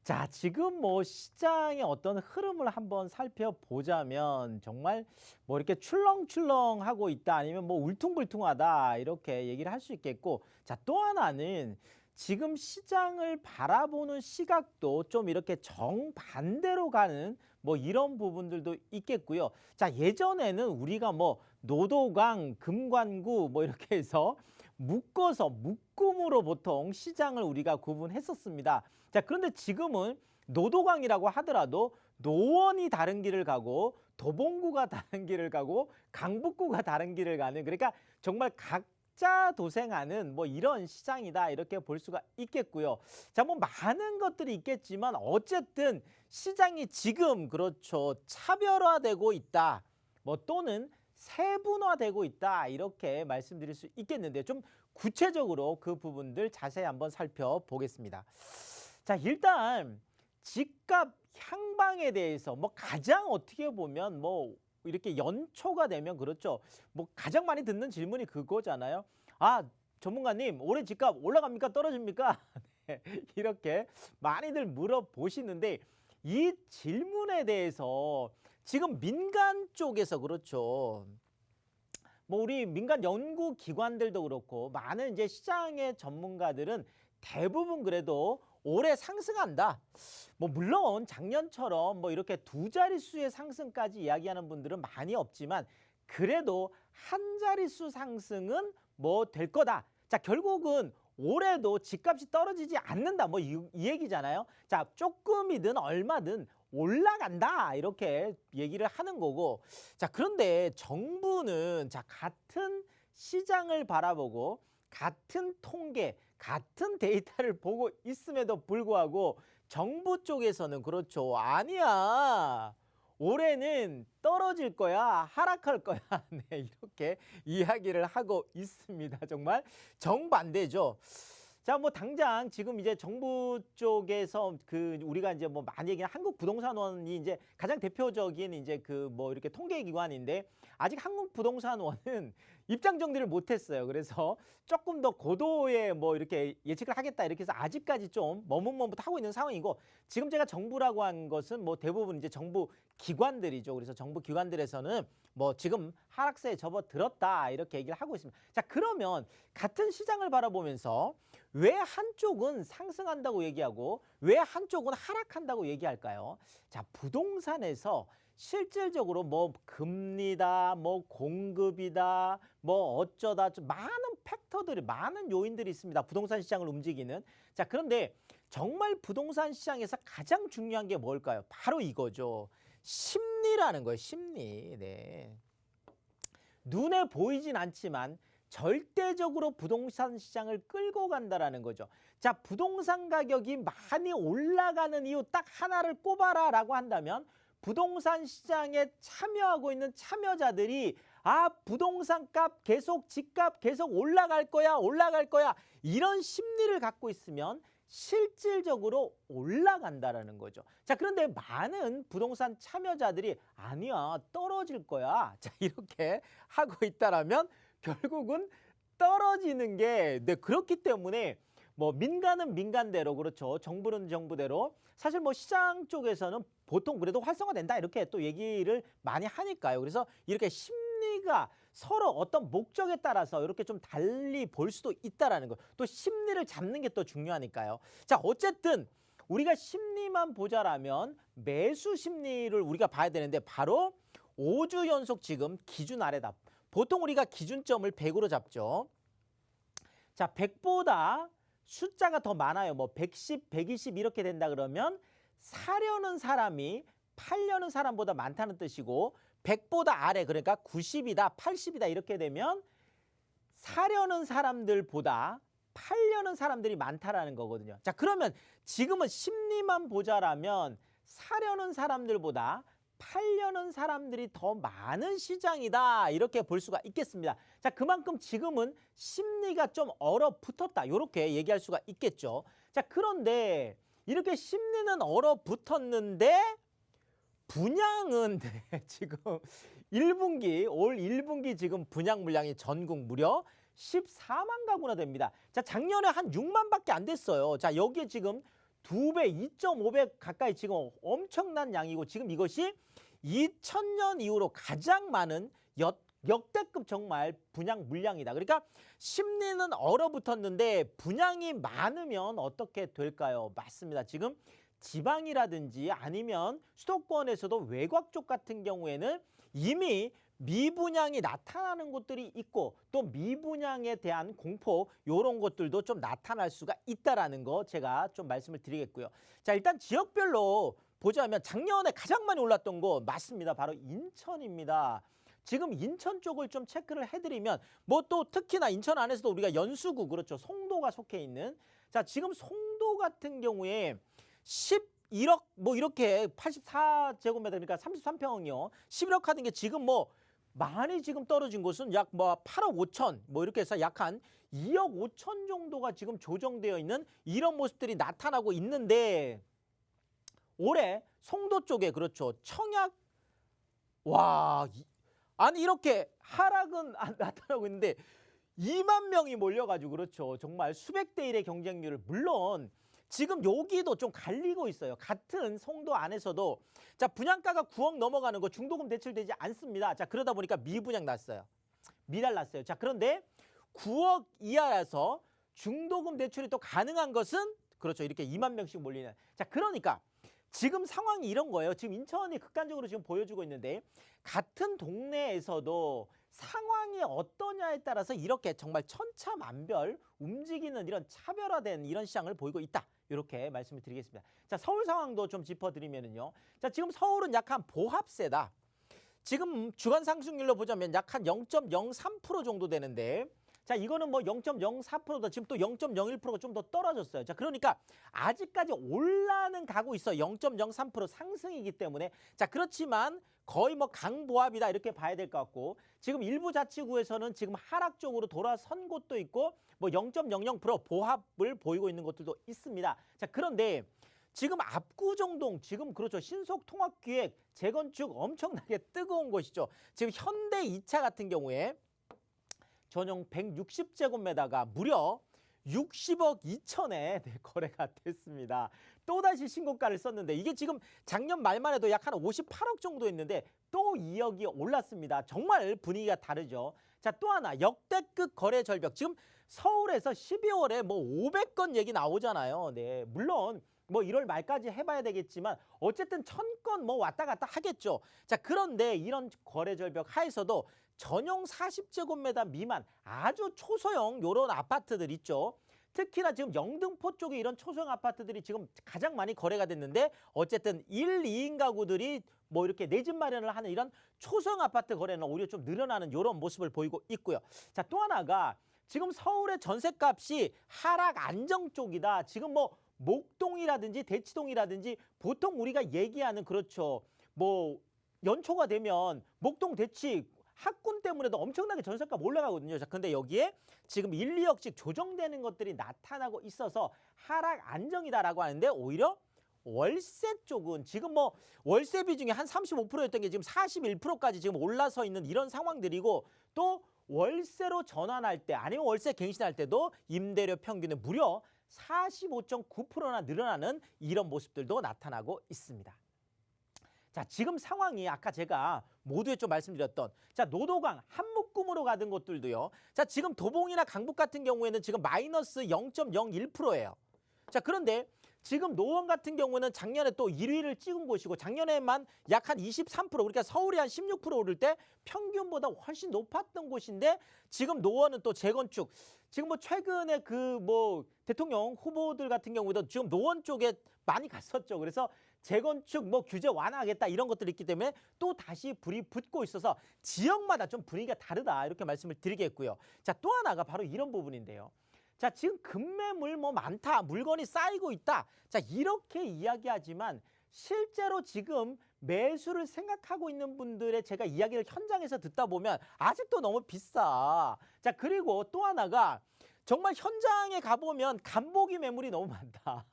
자, 지금 뭐 시장의 어떤 흐름을 한번 살펴보자면 정말 뭐 이렇게 출렁출렁하고 있다 아니면 뭐 울퉁불퉁하다 이렇게 얘기를 할 수 있겠고, 자, 또 하나는 지금 시장을 바라보는 시각도 좀 이렇게 정반대로 가는 뭐 이런 부분들도 있겠고요. 자, 예전에는 우리가 뭐 노도강, 금관구 뭐 이렇게 해서 묶어서 묶음으로 보통 시장을 우리가 구분했었습니다. 자, 그런데 지금은 노도강이라고 하더라도 노원이 다른 길을 가고 도봉구가 다른 길을 가고 강북구가 다른 길을 가는, 그러니까 정말 각자 도생하는 뭐 이런 시장이다 이렇게 볼 수가 있겠고요. 자, 뭐 많은 것들이 있겠지만 어쨌든 시장이 지금 그렇죠, 차별화되고 있다, 뭐 또는 세분화되고 있다 이렇게 말씀드릴 수 있겠는데, 좀 구체적으로 그 부분들 자세히 한번 살펴보겠습니다. 자, 일단 집값 향방에 대해서 뭐 가장 어떻게 보면 뭐 이렇게 연초가 되면 그렇죠, 뭐 가장 많이 듣는 질문이 그거잖아요. 아, 전문가님, 올해 집값 올라갑니까 떨어집니까? 네, 이렇게 많이들 물어보시는데, 이 질문에 대해서 지금 민간 쪽에서 그렇죠, 뭐 우리 민간 연구 기관들도 그렇고 많은 이제 시장의 전문가들은 대부분 그래도 올해 상승한다, 뭐 물론 작년처럼 뭐 이렇게 두 자릿수의 상승까지 이야기하는 분들은 많이 없지만 그래도 한 자릿수 상승은 뭐 될 거다. 자, 결국은 올해도 집값이 떨어지지 않는다, 뭐 이 얘기잖아요. 자, 조금이든 얼마든 올라간다 이렇게 얘기를 하는 거고, 자, 그런데 정부는 자, 같은 시장을 바라보고 같은 통계, 같은 데이터를 보고 있음에도 불구하고 정부 쪽에서는 그렇죠, 아니야, 올해는 떨어질 거야, 하락할 거야 네, 이렇게 이야기를 하고 있습니다. 정말 정반대죠. 자, 뭐 당장 지금 이제 정부 쪽에서 그 우리가 이제 뭐 많이 얘기하는 한국부동산원이 이제 가장 대표적인 이제 그 뭐 이렇게 통계 기관인데, 아직 한국부동산원은 입장 정리를 못했어요. 그래서 조금 더 고도의 뭐 이렇게 예측을 하겠다 이렇게 해서 아직까지 좀 머뭇머뭇하고 있는 상황이고, 지금 제가 정부라고 한 것은 뭐 대부분 이제 정부 기관들이죠. 그래서 정부 기관들에서는 뭐 지금 하락세에 접어들었다 이렇게 얘기를 하고 있습니다. 자, 그러면 같은 시장을 바라보면서 왜 한쪽은 상승한다고 얘기하고 왜 한쪽은 하락한다고 얘기할까요? 자, 부동산에서 실질적으로 뭐 금리다, 뭐 공급이다, 뭐 어쩌다 좀 많은 팩터들이, 많은 요인들이 있습니다. 부동산 시장을 움직이는. 자, 그런데 정말 부동산 시장에서 가장 중요한 게 뭘까요? 바로 이거죠. 심리라는 거예요. 심리. 네. 눈에 보이진 않지만 절대적으로 부동산 시장을 끌고 간다라는 거죠. 자, 부동산 가격이 많이 올라가는 이유 딱 하나를 꼽아라라고 한다면, 부동산 시장에 참여하고 있는 참여자들이 아, 부동산 값 계속, 집값 계속 올라갈 거야, 올라갈 거야, 이런 심리를 갖고 있으면 실질적으로 올라간다라는 거죠. 자, 그런데 많은 부동산 참여자들이 아니야, 떨어질 거야, 자, 이렇게 하고 있다라면 결국은 떨어지는 게, 네, 그렇기 때문에 뭐 민간은 민간대로 그렇죠, 정부는 정부대로, 사실 뭐 시장 쪽에서는 보통 그래도 활성화된다 이렇게 또 얘기를 많이 하니까요. 그래서 이렇게 심리가 서로 어떤 목적에 따라서 이렇게 좀 달리 볼 수도 있다라는 거, 또 심리를 잡는 게 또 중요하니까요. 자, 어쨌든 우리가 심리만 보자라면 매수 심리를 우리가 봐야 되는데, 바로 5주 연속 지금 기준 아래다. 보통 우리가 기준점을 100으로 잡죠. 자, 100보다 숫자가 더 많아요. 뭐 110, 120 이렇게 된다 그러면 사려는 사람이 팔려는 사람보다 많다는 뜻이고, 100보다 아래, 그러니까 90이다, 80이다 이렇게 되면 사려는 사람들보다 팔려는 사람들이 많다라는 거거든요. 자, 그러면 지금은 심리만 보자라면 사려는 사람들보다 팔려는 사람들이 더 많은 시장이다 이렇게 볼 수가 있겠습니다. 자, 그만큼 지금은 심리가 좀 얼어붙었다 이렇게 얘기할 수가 있겠죠. 자, 그런데 이렇게 심리는 얼어붙었는데 분양은 네, 지금 1분기, 올 1분기 지금 분양 물량이 전국 무려 14만 가구나 됩니다. 자, 작년에 한 6만밖에 안 됐어요. 자, 여기에 지금 2배, 2.5배 가까이 지금 엄청난 양이고, 지금 이것이 2000년 이후로 가장 많은 역대급 정말 분양 물량이다. 그러니까 심리는 얼어붙었는데 분양이 많으면 어떻게 될까요? 맞습니다. 지금 지방이라든지 아니면 수도권에서도 외곽 쪽 같은 경우에는 이미 미분양이 나타나는 곳들이 있고, 또 미분양에 대한 공포 이런 것들도 좀 나타날 수가 있다라는 거 제가 좀 말씀을 드리겠고요. 자, 일단 지역별로 보자면 작년에 가장 많이 올랐던 거 맞습니다. 바로 인천입니다. 지금 인천 쪽을 좀 체크를 해드리면 뭐 또 특히나 인천 안에서도 우리가 연수구 그렇죠. 송도가 속해 있는 자 지금 송도 같은 경우에 11억 뭐 이렇게 84제곱미터 그러니까 33평이요. 11억 하는 게 지금 뭐 많이 지금 떨어진 곳은 약 뭐 8억 5천 뭐 이렇게 해서 약 한 2억 5천 정도가 지금 조정되어 있는 이런 모습들이 나타나고 있는데 올해 송도 쪽에 그렇죠. 청약 아니 이렇게 하락은 나타나고 있는데 2만 명이 몰려가지고 그렇죠. 정말 수백 대 1의 경쟁률을 물론 지금 여기도 좀 갈리고 있어요. 같은 송도 안에서도 자 분양가가 9억 넘어가는 거 중도금 대출되지 않습니다. 자 그러다 보니까 미분양 났어요. 미달 났어요. 자 그런데 9억 이하라서 중도금 대출이 또 가능한 것은 그렇죠. 이렇게 2만 명씩 몰리는. 자 그러니까 지금 상황이 이런 거예요. 지금 인천이 극단적으로 지금 보여주고 있는데 같은 동네에서도 상황이 어떠냐에 따라서 이렇게 정말 천차만별 움직이는 이런 차별화된 이런 시장을 보이고 있다. 이렇게 말씀을 드리겠습니다. 자, 서울 상황도 좀 짚어드리면은요. 자, 지금 서울은 약간 보합세다. 지금 주간 상승률로 보자면 약 한 0.03% 정도 되는데 자, 이거는 뭐 0.04%다. 지금 또 0.01%가 좀 더 떨어졌어요. 자, 그러니까 아직까지 올라는 가고 있어. 0.03% 상승이기 때문에. 자, 그렇지만 거의 뭐 강보합이다 이렇게 봐야 될 것 같고 지금 일부 자치구에서는 지금 하락 쪽으로 돌아선 곳도 있고 뭐 0.00% 보합을 보이고 있는 것들도 있습니다. 자, 그런데 지금 압구정동 지금 그렇죠. 신속통합기획 재건축 엄청나게 뜨거운 곳이죠. 지금 현대 2차 같은 경우에 전용 160제곱미터가 무려 60억 2천에 거래가 됐습니다. 또다시 신고가를 썼는데 이게 지금 작년 말만 해도 약 한 58억 정도 했는데 또 2억이 올랐습니다. 정말 분위기가 다르죠. 자, 또 하나 역대급 거래 절벽. 지금 서울에서 12월에 뭐 500건 얘기 나오잖아요. 네, 물론 뭐 1월 말까지 해봐야 되겠지만 어쨌든 1000건 뭐 왔다 갔다 하겠죠. 자, 그런데 이런 거래 절벽 하에서도 전용 40제곱미터 미만 아주 초소형 요런 아파트들 있죠. 특히나 지금 영등포 쪽에 이런 초소형 아파트들이 지금 가장 많이 거래가 됐는데 어쨌든 1, 2인 가구들이 뭐 이렇게 내 집 마련을 하는 이런 초소형 아파트 거래는 오히려 좀 늘어나는 이런 모습을 보이고 있고요. 자, 또 하나가 지금 서울의 전셋값이 하락 안정 쪽이다. 지금 뭐 목동이라든지 대치동이라든지 보통 우리가 얘기하는 그렇죠. 뭐 연초가 되면 목동 대치 학군 때문에도 엄청나게 전셋값 올라가거든요. 자, 근데 여기에 지금 1, 2억씩 조정되는 것들이 나타나고 있어서 하락 안정이다라고 하는데 오히려 월세 쪽은 지금 뭐 월세 비중이 한 35%였던 게 지금 41%까지 지금 올라서 있는 이런 상황들이고 또 월세로 전환할 때 아니면 월세 갱신할 때도 임대료 평균이 무려 45.9%나 늘어나는 이런 모습들도 나타나고 있습니다. 자, 지금 상황이 아까 제가 모두에 좀 말씀드렸던 자, 노도강 한묶음으로 가던 곳들도요. 자, 지금 도봉이나 강북 같은 경우에는 지금 마이너스 0.01%예요. 자, 그런데 지금 노원 같은 경우는 작년에 또 1위를 찍은 곳이고 작년에만 약 한 23% 그러니까 서울이 한 16% 오를 때 평균보다 훨씬 높았던 곳인데 지금 노원은 또 재건축 지금 뭐 최근에 그 뭐 대통령 후보들 같은 경우도 지금 노원 쪽에 많이 갔었죠. 그래서 재건축 뭐 규제 완화하겠다 이런 것들이 있기 때문에 또 다시 불이 붙고 있어서 지역마다 좀 분위기가 다르다 이렇게 말씀을 드리겠고요. 자, 또 하나가 바로 이런 부분인데요. 자, 지금 급매물 뭐 많다, 물건이 쌓이고 있다. 자, 이렇게 이야기하지만 실제로 지금 매수를 생각하고 있는 분들의 제가 이야기를 현장에서 듣다 보면 아직도 너무 비싸. 자, 그리고 또 하나가 정말 현장에 가보면 간보기 매물이 너무 많다.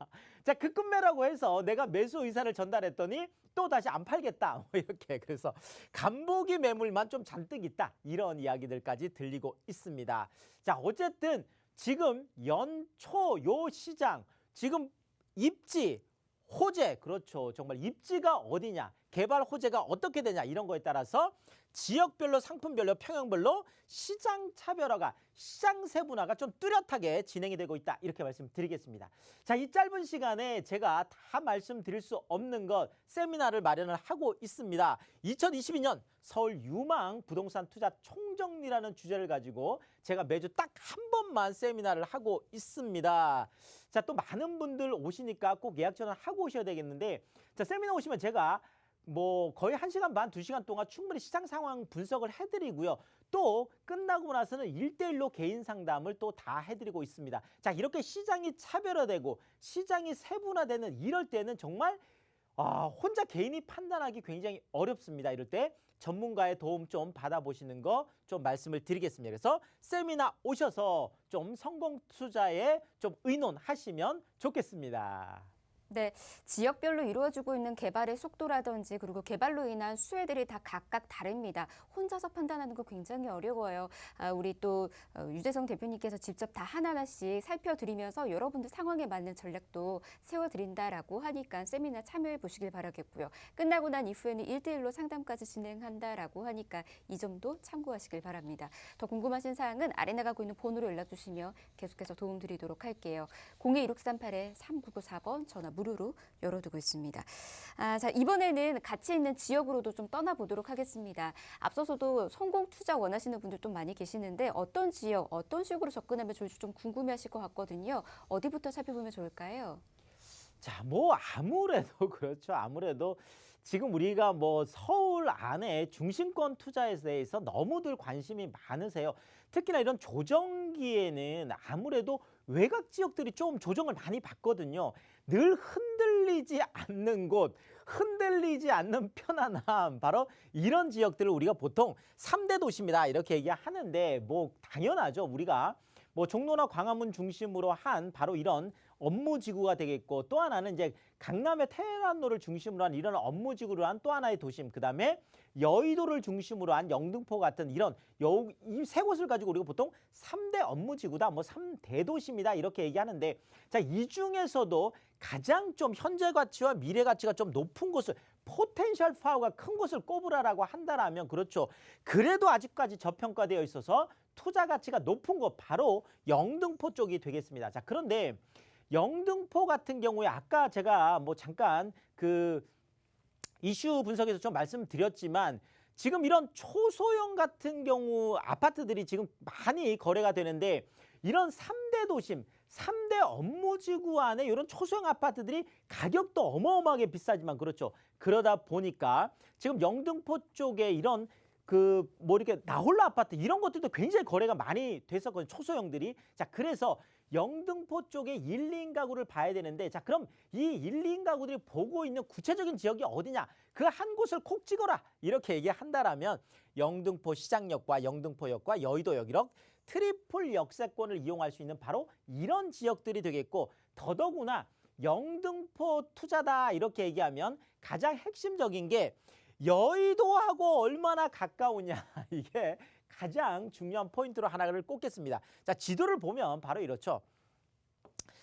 자, 급매라고 해서 내가 매수 의사를 전달했더니 또 다시 안 팔겠다. 뭐 이렇게 그래서 간보기 매물만 좀 잔뜩 있다. 이런 이야기들까지 들리고 있습니다. 자, 어쨌든 지금 연초 요 시장 지금 입지 호재 그렇죠. 정말 입지가 어디냐 개발 호재가 어떻게 되냐 이런 거에 따라서 지역별로 상품별로 평형별로 시장 차별화가 시장 세분화가 좀 뚜렷하게 진행이 되고 있다 이렇게 말씀드리겠습니다. 자, 이 짧은 시간에 제가 다 말씀드릴 수 없는 것 세미나를 마련을 하고 있습니다. 2022년 서울 유망 부동산 투자 총정리라는 주제를 가지고 제가 매주 딱 한 번만 세미나를 하고 있습니다. 자, 또 많은 분들 오시니까 꼭 예약 전화 하고 오셔야 되겠는데 자, 세미나 오시면 제가 뭐 거의 1시간 반, 2시간 동안 충분히 시장 상황 분석을 해드리고요. 또 끝나고 나서는 1대1로 개인 상담을 또 다 해드리고 있습니다. 자, 이렇게 시장이 차별화되고 시장이 세분화되는 이럴 때는 정말 혼자 개인이 판단하기 굉장히 어렵습니다. 이럴 때 전문가의 도움 좀 받아보시는 거 좀 말씀을 드리겠습니다. 그래서 세미나 오셔서 좀 성공 투자에 좀 의논하시면 좋겠습니다. 네, 지역별로 이루어지고 있는 개발의 속도라든지 그리고 개발로 인한 수혜들이 다 각각 다릅니다. 혼자서 판단하는 거 굉장히 어려워요. 우리 또 유재성 대표님께서 직접 다 하나하나씩 살펴드리면서 여러분들 상황에 맞는 전략도 세워드린다라고 하니까 세미나 참여해 보시길 바라겠고요. 끝나고 난 이후에는 1대1로 상담까지 진행한다라고 하니까 이 점도 참고하시길 바랍니다. 더 궁금하신 사항은 아래 나가고 있는 번호로 연락 주시면 계속해서 도움드리도록 할게요. 02-1638-3994번 전화 무료로 열어두고 있습니다. 자, 이번에는 가치 있는 지역으로도 좀 떠나보도록 하겠습니다. 앞서서도 성공 투자 원하시는 분들 좀 많이 계시는데 어떤 지역, 어떤 식으로 접근하면 좋을지 좀 궁금해하실 것 같거든요. 어디부터 살펴보면 좋을까요? 자, 뭐 아무래도 그렇죠. 아무래도 지금 우리가 뭐 서울 안에 중심권 투자에 대해서 너무들 관심이 많으세요. 특히나 이런 조정기에는 아무래도 외곽 지역들이 좀 조정을 많이 받거든요. 늘 흔들리지 않는 곳, 흔들리지 않는 편안함, 바로 이런 지역들을 우리가 보통 3대 도시입니다. 이렇게 얘기하는데 뭐 당연하죠. 우리가 뭐 종로나 광화문 중심으로 한 바로 이런 업무지구가 되겠고 또 하나는 이제 강남의 테헤란로를 중심으로 한 이런 업무지구로 한 또 하나의 도심, 그다음에 여의도를 중심으로 한 영등포 같은 이런 이 세 곳을 가지고 우리가 보통 3대 업무지구다, 뭐 3대 도시입니다 이렇게 얘기하는데 자, 이 중에서도 가장 좀 현재 가치와 미래 가치가 좀 높은 곳을 포텐셜 파워가 큰 곳을 꼽으라라고 한다라면 그렇죠. 그래도 아직까지 저평가되어 있어서 투자 가치가 높은 곳 바로 영등포 쪽이 되겠습니다. 자, 그런데 영등포 같은 경우에 아까 제가 뭐 잠깐 그 이슈 분석에서 좀 말씀드렸지만 지금 이런 초소형 같은 경우 아파트들이 지금 많이 거래가 되는데 이런 3대 도심, 3대 업무지구 안에 이런 초소형 아파트들이 가격도 어마어마하게 비싸지만 그렇죠. 그러다 보니까 지금 영등포 쪽에 이런 그 뭐 이렇게 나홀로 아파트 이런 것들도 굉장히 거래가 많이 됐었거든요. 초소형들이. 자, 그래서 영등포 쪽에 1, 2인 가구를 봐야 되는데 자, 그럼 이 1, 2인 가구들이 보고 있는 구체적인 지역이 어디냐? 그 한 곳을 콕 찍어라. 이렇게 얘기한다라면 영등포 시장역과 영등포역과 여의도역 이렇게 트리플 역세권을 이용할 수 있는 바로 이런 지역들이 되겠고 더더구나 영등포 투자다 이렇게 얘기하면 가장 핵심적인 게 여의도하고 얼마나 가까우냐 이게 가장 중요한 포인트로 하나를 꼽겠습니다. 자, 지도를 보면 바로 이렇죠.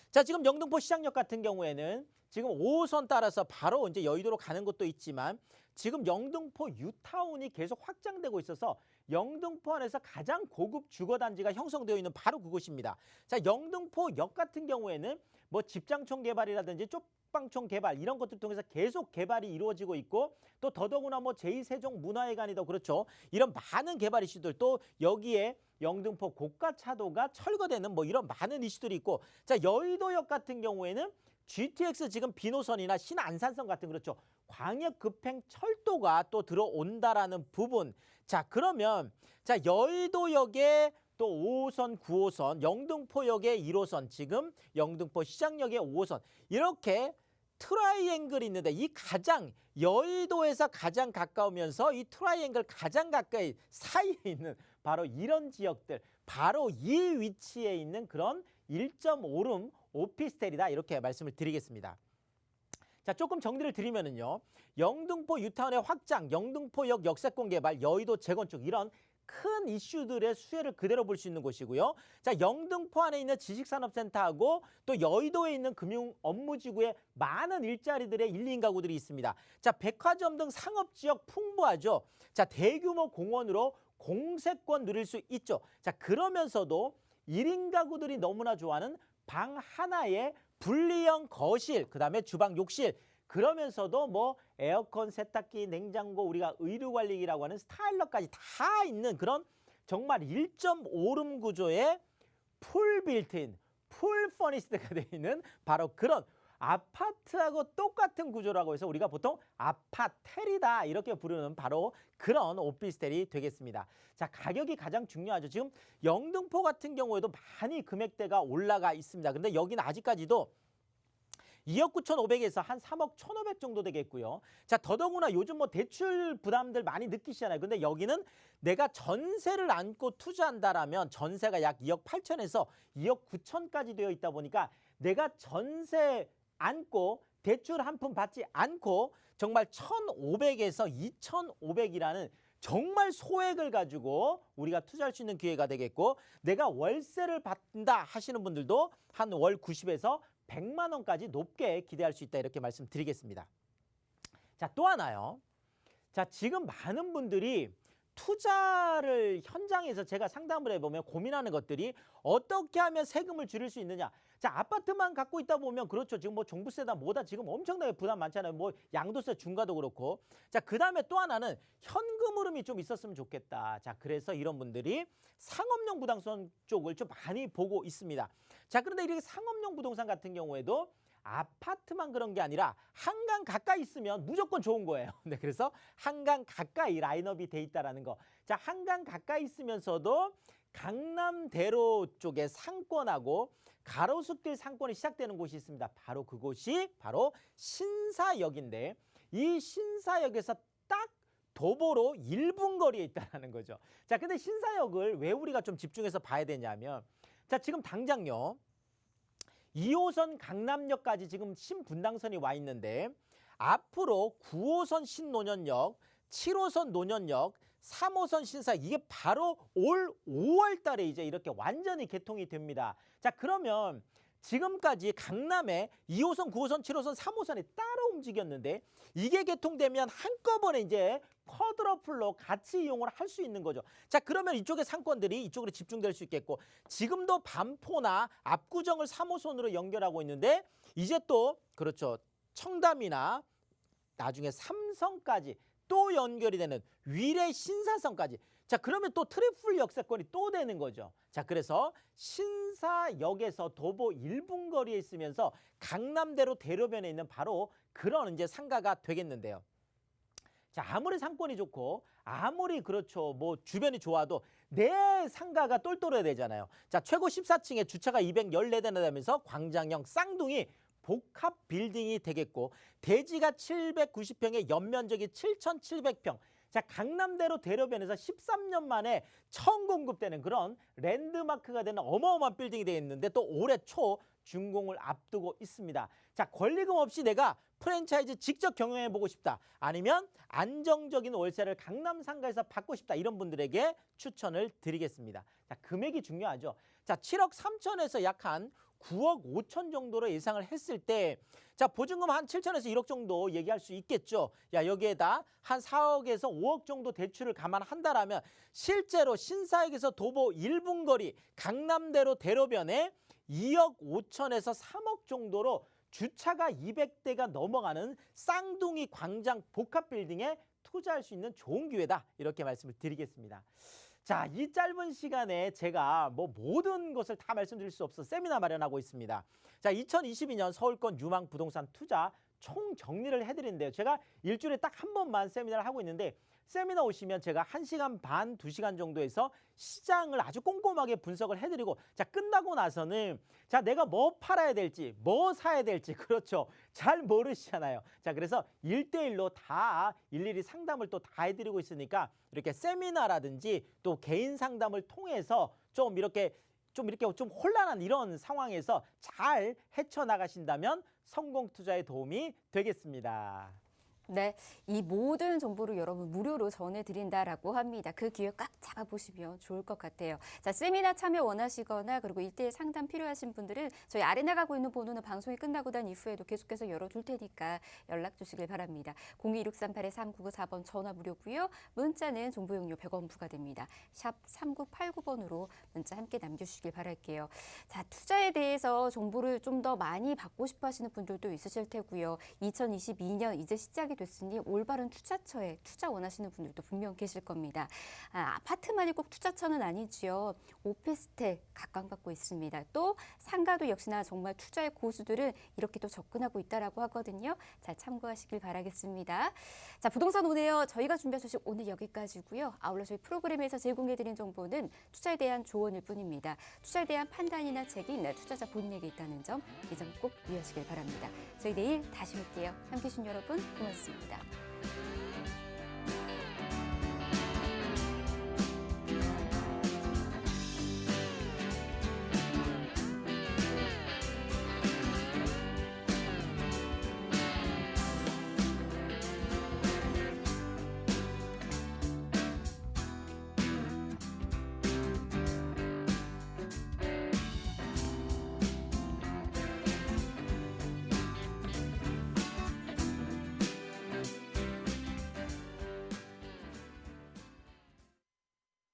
자, 지금 영등포 시장역 같은 경우에는 지금 5호선 따라서 바로 이제 여의도로 가는 것도 있지만 지금 영등포 뉴타운이 계속 확장되고 있어서 영등포 안에서 가장 고급 주거단지가 형성되어 있는 바로 그곳입니다. 자, 영등포역 같은 경우에는 뭐 집장촌 개발이라든지 쪽방촌 개발 이런 것들 통해서 계속 개발이 이루어지고 있고 또 더더구나 뭐 제2세종 문화회관이더 그렇죠. 이런 많은 개발 이슈들 또 여기에 영등포 고가차도가 철거되는 뭐 이런 많은 이슈들이 있고 자, 여의도역 같은 경우에는 GTX 지금 비노선이나 신안산선 같은 그렇죠. 광역 급행 철도가 또 들어온다라는 부분. 자, 그러면 자, 여의도역에 또 5호선, 9호선, 영등포역의 1호선, 지금 영등포 시장역의 5호선 이렇게 트라이앵글이 있는데 이 가장 여의도에서 가장 가까우면서 이 트라이앵글 가장 가까이 사이에 있는 바로 이런 지역들, 바로 이 위치에 있는 그런 1.5룸 오피스텔이다 이렇게 말씀을 드리겠습니다. 자, 조금 정리를 드리면은요. 영등포 뉴타운의 확장, 영등포역 역세권 개발, 여의도 재건축 이런 큰 이슈들의 수혜를 그대로 볼 수 있는 곳이고요. 자, 영등포 안에 있는 지식산업센터하고 또 여의도에 있는 금융 업무지구에 많은 일자리들의 1, 2인 가구들이 있습니다. 자, 백화점 등 상업지역 풍부하죠. 자, 대규모 공원으로 공세권 누릴 수 있죠. 자, 그러면서도 1인 가구들이 너무나 좋아하는 방 하나에 분리형 거실, 그다음에 주방, 욕실, 그러면서도 뭐 에어컨, 세탁기, 냉장고, 우리가 의류관리기라고 하는 스타일러까지 다 있는 그런 정말 1.5룸 구조의 풀 빌트인, 풀 퍼니스드가 되어 있는 바로 그런 아파트하고 똑같은 구조라고 해서 우리가 보통 아파텔이다 이렇게 부르는 바로 그런 오피스텔이 되겠습니다. 자, 가격이 가장 중요하죠. 지금 영등포 같은 경우에도 많이 금액대가 올라가 있습니다. 근데 여기는 아직까지도 2억 9,500에서 한 3억 1,500 정도 되겠고요. 자, 더더구나 요즘 뭐 대출 부담들 많이 느끼시잖아요. 근데 여기는 내가 전세를 안고 투자한다라면 전세가 약 2억 8천에서 2억 9천까지 되어 있다 보니까 내가 전세 안고 대출 한 푼 받지 않고 정말 1,500에서 2,500이라는 정말 소액을 가지고 우리가 투자할 수 있는 기회가 되겠고, 내가 월세를 받는다 하시는 분들도 한 월 90에서 100만 원까지 높게 기대할 수 있다 이렇게 말씀드리겠습니다. 자, 또 하나요. 자, 지금 많은 분들이 투자를 현장에서 제가 상담을 해보면 고민하는 것들이 어떻게 하면 세금을 줄일 수 있느냐. 자, 아파트만 갖고 있다 보면 그렇죠. 지금 뭐 종부세다 뭐다 지금 엄청나게 부담 많잖아요. 뭐 양도세 중과도 그렇고. 자, 그다음에 또 하나는 현금 흐름이 좀 있었으면 좋겠다. 자, 그래서 이런 분들이 상업용 부동산 쪽을 좀 많이 보고 있습니다. 자, 그런데 이렇게 상업용 부동산 같은 경우에도 아파트만 그런 게 아니라 한강 가까이 있으면 무조건 좋은 거예요. 네, 그래서 한강 가까이 라인업이 돼 있다라는 거. 자, 한강 가까이 있으면서도 강남대로 쪽에 상권하고 가로수길 상권이 시작되는 곳이 있습니다. 바로 그곳이 바로 신사역인데, 이 신사역에서 딱 도보로 1분 거리에 있다는 거죠. 자, 근데 신사역을 왜 우리가 좀 집중해서 봐야 되냐면, 자, 지금 당장요 2호선 강남역까지 지금 신분당선이 와 있는데, 앞으로 9호선 신논현역, 7호선 논현역, 3호선 신사, 이게 바로 올 5월 달에 이제 이렇게 완전히 개통이 됩니다. 자, 그러면 지금까지 강남에 2호선, 9호선, 7호선, 3호선이 따로 움직였는데, 이게 개통되면 한꺼번에 이제 쿼드러플로 같이 이용을 할 수 있는 거죠. 자, 그러면 이쪽의 상권들이 이쪽으로 집중될 수 있겠고, 지금도 반포나 압구정을 3호선으로 연결하고 있는데, 이제 또 그렇죠, 청담이나 나중에 삼성까지 또 연결이 되는 위례 신사선까지. 자, 그러면 또 트리플 역세권이 또 되는 거죠. 자, 그래서 신사역에서 도보 1분 거리에 있으면서 강남대로 대로변에 있는 바로 그런 이제 상가가 되겠는데요. 자, 아무리 상권이 좋고 아무리 그렇죠 뭐 주변이 좋아도 내 상가가 똘똘해야 되잖아요. 자, 최고 14층에 주차가 214대나 되면서 광장형 쌍둥이 복합 빌딩이 되겠고, 대지가 790평에 연면적이 7,700평. 자, 강남대로 대로변에서 13년 만에 처음 공급되는 그런 랜드마크가 되는 어마어마한 빌딩이 되겠는데, 또 올해 초 준공을 앞두고 있습니다. 자, 권리금 없이 내가 프랜차이즈 직접 경영해보고 싶다, 아니면 안정적인 월세를 강남 상가에서 받고 싶다, 이런 분들에게 추천을 드리겠습니다. 자, 금액이 중요하죠. 자, 7억 3천에서 약 한 9억 5천 정도로 예상을 했을 때, 자, 보증금 한 7천에서 1억 정도 얘기할 수 있겠죠. 야, 여기에다 한 4억에서 5억 정도 대출을 감안한다라면 실제로 신사역에서 도보 1분 거리 강남대로 대로변에 2억 5천에서 3억 정도로 주차가 200대가 넘어가는 쌍둥이 광장 복합 빌딩에 투자할 수 있는 좋은 기회다, 이렇게 말씀을 드리겠습니다. 자, 이 짧은 시간에 제가 뭐 모든 것을 다 말씀드릴 수 없어 세미나 마련하고 있습니다. 자, 2022년 서울권 유망 부동산 투자 총 정리를 해드리는데요. 제가 일주일에 딱 한 번만 세미나를 하고 있는데, 세미나 오시면 제가 1시간 반, 2시간 정도에서 시장을 아주 꼼꼼하게 분석을 해드리고, 자, 끝나고 나서는 자, 내가 뭐 팔아야 될지, 뭐 사야 될지, 그렇죠, 잘 모르시잖아요. 자, 그래서 1대1로 다 일일이 상담을 또 다 해드리고 있으니까, 이렇게 세미나라든지 또 개인 상담을 통해서 좀 이렇게 좀 혼란한 이런 상황에서 잘 헤쳐나가신다면 성공 투자에 도움이 되겠습니다. 네, 이 모든 정보를 여러분 무료로 전해드린다라고 합니다. 그 기회 꽉 잡아보시면 좋을 것 같아요. 자, 세미나 참여 원하시거나 그리고 1대1 상담 필요하신 분들은 저희 아래 나가고 있는 번호는 방송이 끝나고 난 이후에도 계속해서 열어둘 테니까 연락 주시길 바랍니다. 0263823994번 전화 무료고요. 문자는 정보용료 100원 부과됩니다. 샵 3989번으로 문자 함께 남겨주시길 바랄게요. 자, 투자에 대해서 정보를 좀 더 많이 받고 싶어 하시는 분들도 있으실 테고요. 2022년 이제 시작이 됐으니 올바른 투자처에 투자 원하시는 분들도 분명 계실 겁니다. 아파트만이 꼭 투자처는 아니지요. 오피스텔 각광받고 있습니다. 또 상가도 역시나 정말 투자의 고수들은 이렇게 또 접근하고 있다라고 하거든요. 잘 참고하시길 바라겠습니다. 자, 부동산 오네요. 저희가 준비한 소식 오늘 여기까지고요. 아울러 저희 프로그램에서 제공해드린 정보는 투자에 대한 조언일 뿐입니다. 투자에 대한 판단이나 책임 투자자 본인에게 있다는 점, 이 점 꼭 유의하시길 바랍니다. 저희 내일 다시 올게요. 함께해 주신 여러분 고맙습니다.